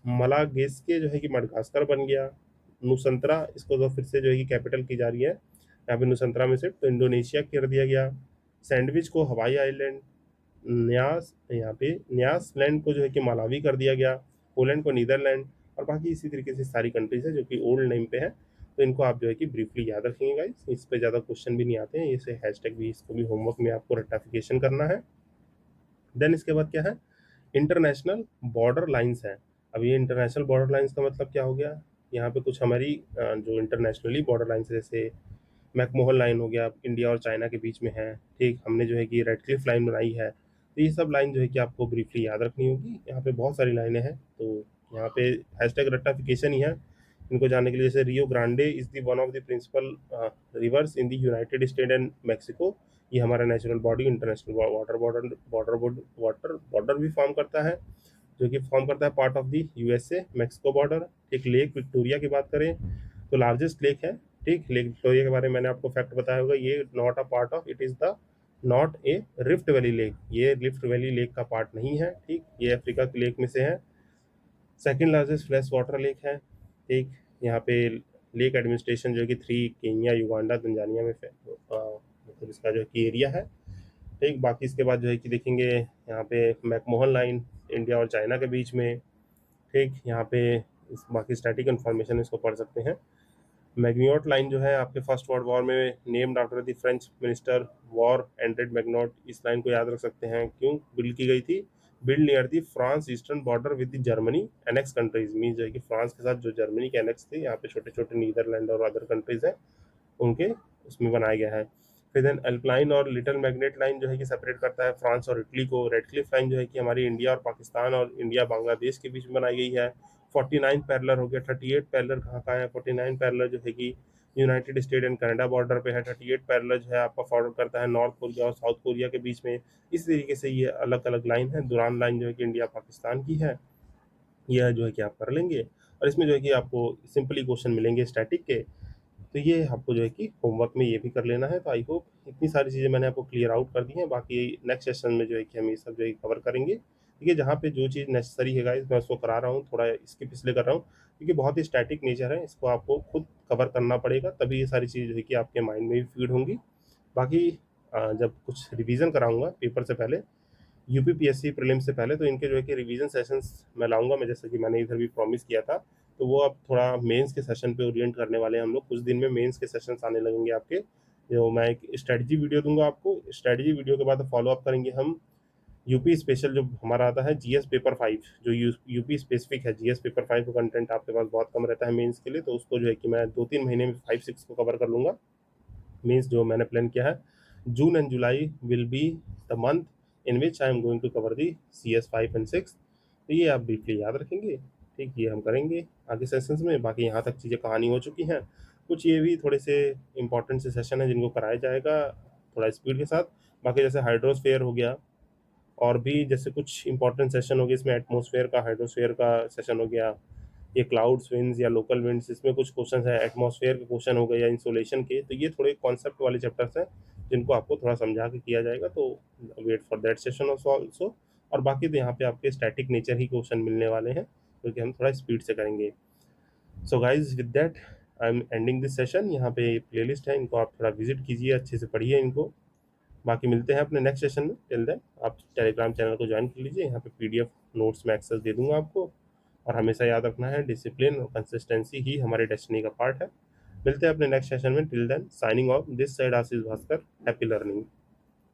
मलागेस्के जो है कि मडगास्कर बन गया। नुसंतरा इसको तो फिर से जो है कि कैपिटल की जा रही है, यहाँ पे नुसंतरा में से तो इंडोनेशिया कर दिया गया। सैंडविच को हवाई आइलैंड, न्यास यहाँ पे न्यास लैंड को जो है कि मालावी कर दिया गया, पोलैंड को नीदरलैंड। और बाकी इसी तरीके से सारी कंट्रीज है जो कि ओल्ड नेम पे है, तो इनको आप जो है कि ब्रीफली याद रखेंगे गाइस, इस पे ज़्यादा क्वेश्चन भी नहीं आते हैं, इसे हैशटैग भी, इसको भी होमवर्क में आपको रेक्टिफिकेशन करना है। देन इसके बाद क्या है, इंटरनेशनल बॉर्डर लाइंस हैं। अब ये इंटरनेशनल बॉर्डर लाइंस का मतलब क्या हो गया, यहाँ पे कुछ हमारी जो इंटरनेशनली बॉर्डर लाइंस है, जैसे मैकमोहन लाइन हो गया, इंडिया और चाइना के बीच में है, ठीक, हमने जो है कि रेड क्लिफ लाइन बनाई है, तो ये सब लाइन जो है कि आपको ब्रीफली याद रखनी होगी। यहाँ पे बहुत सारी लाइनें हैं, तो यहाँ पे हैशटैग रट्टाफिकेशन ही है इनको जानने के लिए। जैसे Rio Grande is the one of the principal rivers in the United State and Mexico, ये हमारा natural body international water border water border भी फॉर्म करता है। जो कि फॉर्म करता है part of the USA Mexico border. ठीक, लेक विक्टोरिया की बात करें तो लार्जेस्ट लेक है। ठीक, लेक विक्टोरिया के बारे में मैंने आपको फैक्ट बताया होगा, ये not a part of, it is the not a rift valley lake, ये रिफ्ट वैली लेक का पार्ट नहीं है। ठीक, ये अफ्रीका की लेक में से है। Second largest fresh water lake है। ठीक, यहाँ पे लेक एडमिनिस्ट्रेशन जो है कि 3 केन्या, युगांडा, तंजानिया में मतलब इसका जो है कि एरिया है। ठीक, बाकी इसके बाद जो है कि देखेंगे यहाँ पे मैकमोहन लाइन इंडिया और चाइना के बीच में। ठीक, यहाँ पे इस बाकी स्टैटिक इन्फॉर्मेशन इसको पढ़ सकते हैं। मैग्नियोट लाइन जो है आपके फर्स्ट वर्ल्ड वॉर में named after the French minister war Andre Maginot, इस लाइन को याद रख सकते हैं। क्यों बिल्ड की गई थी? Build near the France eastern border with the Germany annex countries, mean जो है कि फ्रांस के साथ जो जर्मनी के एनेक्स थे, यहाँ पे छोटे छोटे नीदरलैंड और अदर कंट्रीज हैं, उनके उसमें बनाया गया है। फिर देन अल्पलाइन और लिटिल मैग्नेट लाइन जो है कि सेपरेट करता है फ्रांस और इटली को। रेडक्लिफ लाइन जो है कि हमारी इंडिया और पाकिस्तान और इंडिया बांग्लादेश के बीच में बनाई गई है। 49 पैरेलल हो गया। 38 पैरेलल कहाँ का है? 49 पैरेलल जो है कि United State and Canada border पे है। 38 पैरेलल जो है आपका फॉरवर्ड करता है नॉर्थ कोरिया और साउथ कोरिया के बीच में। इस तरीके से ये अलग अलग लाइन है। दुरान लाइन जो है कि इंडिया पाकिस्तान की है, यह जो है कि आप कर लेंगे। और इसमें जो है कि आपको सिंपली क्वेश्चन मिलेंगे स्टैटिक के, तो ये आपको जो है कि होमवर्क में ये भी कर लेना है। तो आई होप इतनी सारी चीज़ें मैंने आपको क्लियर आउट कर दी हैं। बाकी नेक्स्ट सेशन में जो है कि हम ये सब जो है कवर करेंगे। ठीक है, जहाँ पे जो चीज़ नेसेसरी है गाइस मैं उसको करा रहा हूँ, थोड़ा इसके पिछले कर रहा हूँ, क्योंकि बहुत ही स्टैटिक नेचर है, इसको आपको खुद कवर करना पड़ेगा, तभी ये सारी चीज़ जो है कि आपके माइंड में भी फीड होंगी। बाकी जब कुछ रिवीजन कराऊंगा पेपर से पहले, यूपीपीएससी प्रीलिम्स से पहले, तो इनके जो है कि रिवीजन सेशंस मैं लाऊंगा मैं, जैसे कि मैंने इधर भी प्रॉमिस किया था। तो वो अब थोड़ा मेंस के सेशन पे ओरिएंट करने वाले हैं हम लोग। कुछ दिन में मेंस के सेशंस आने लगेंगे आपके, जो मैं एक स्ट्रेटजी वीडियो दूंगा आपको। स्ट्रेटजी वीडियो के बाद फॉलो अप करेंगे हम यूपी स्पेशल, जो हमारा आता है जीएस पेपर 5, जो यूपी स्पेसिफिक है। जीएस पेपर 5 का कंटेंट आपके पास बहुत कम रहता है मेंस के लिए, तो उसको जो है कि मैं 2-3 महीने में 5-6 को कवर कर लूँगा। मीन्स जो मैंने प्लान किया है, June and July will be the month in which I am going to cover the CS 5 and 6। तो ये आप ब्रीफली याद रखेंगे। ठीक, ये हम करेंगे आगे सेशंस में। बाकी यहाँ तक चीज़ें कहानी हो चुकी हैं। कुछ ये भी थोड़े से इंपॉर्टेंट से सेशन है जिनको कराया जाएगा थोड़ा स्पीड के साथ। बाकी जैसे हाइड्रोस्फेयर हो गया, और भी जैसे कुछ इंपॉर्टेंट सेशन हो गए इसमें, एटमॉस्फेयर का, हाइड्रोस्फेयर का सेशन हो गया, ये क्लाउड्स विंड्स या लोकल विंड्स, इसमें कुछ क्वेश्चन है, एटमॉस्फेयर के क्वेश्चन हो गए या इंसोलेशन के। तो ये थोड़े कॉन्सेप्ट वाले चैप्टर्स हैं जिनको आपको थोड़ा समझा के किया जाएगा, तो wait for that session also. और बाकी तो यहाँ पे आपके स्टैटिक नेचर ही क्वेश्चन मिलने वाले हैं, क्योंकि हम थोड़ा स्पीड से करेंगे। So guys with that I am ending this session. यहाँ पे प्लेलिस्ट है, इनको आप थोड़ा विजिट कीजिए, अच्छे से पढ़िए इनको। बाकी मिलते हैं अपने नेक्स्ट सेशन में। टिल देन आप टेलीग्राम चैनल को ज्वाइन कर लीजिए, यहाँ पे PDF नोट्स में एक्सेस दे दूंगा आपको। और हमेशा याद रखना है, डिसिप्लिन और कंसिस्टेंसी ही हमारे डेस्टिनी का पार्ट है। मिलते हैं अपने नेक्स्ट सेशन में। Till then signing off, this side Ashish Bhaskar. Happy learning.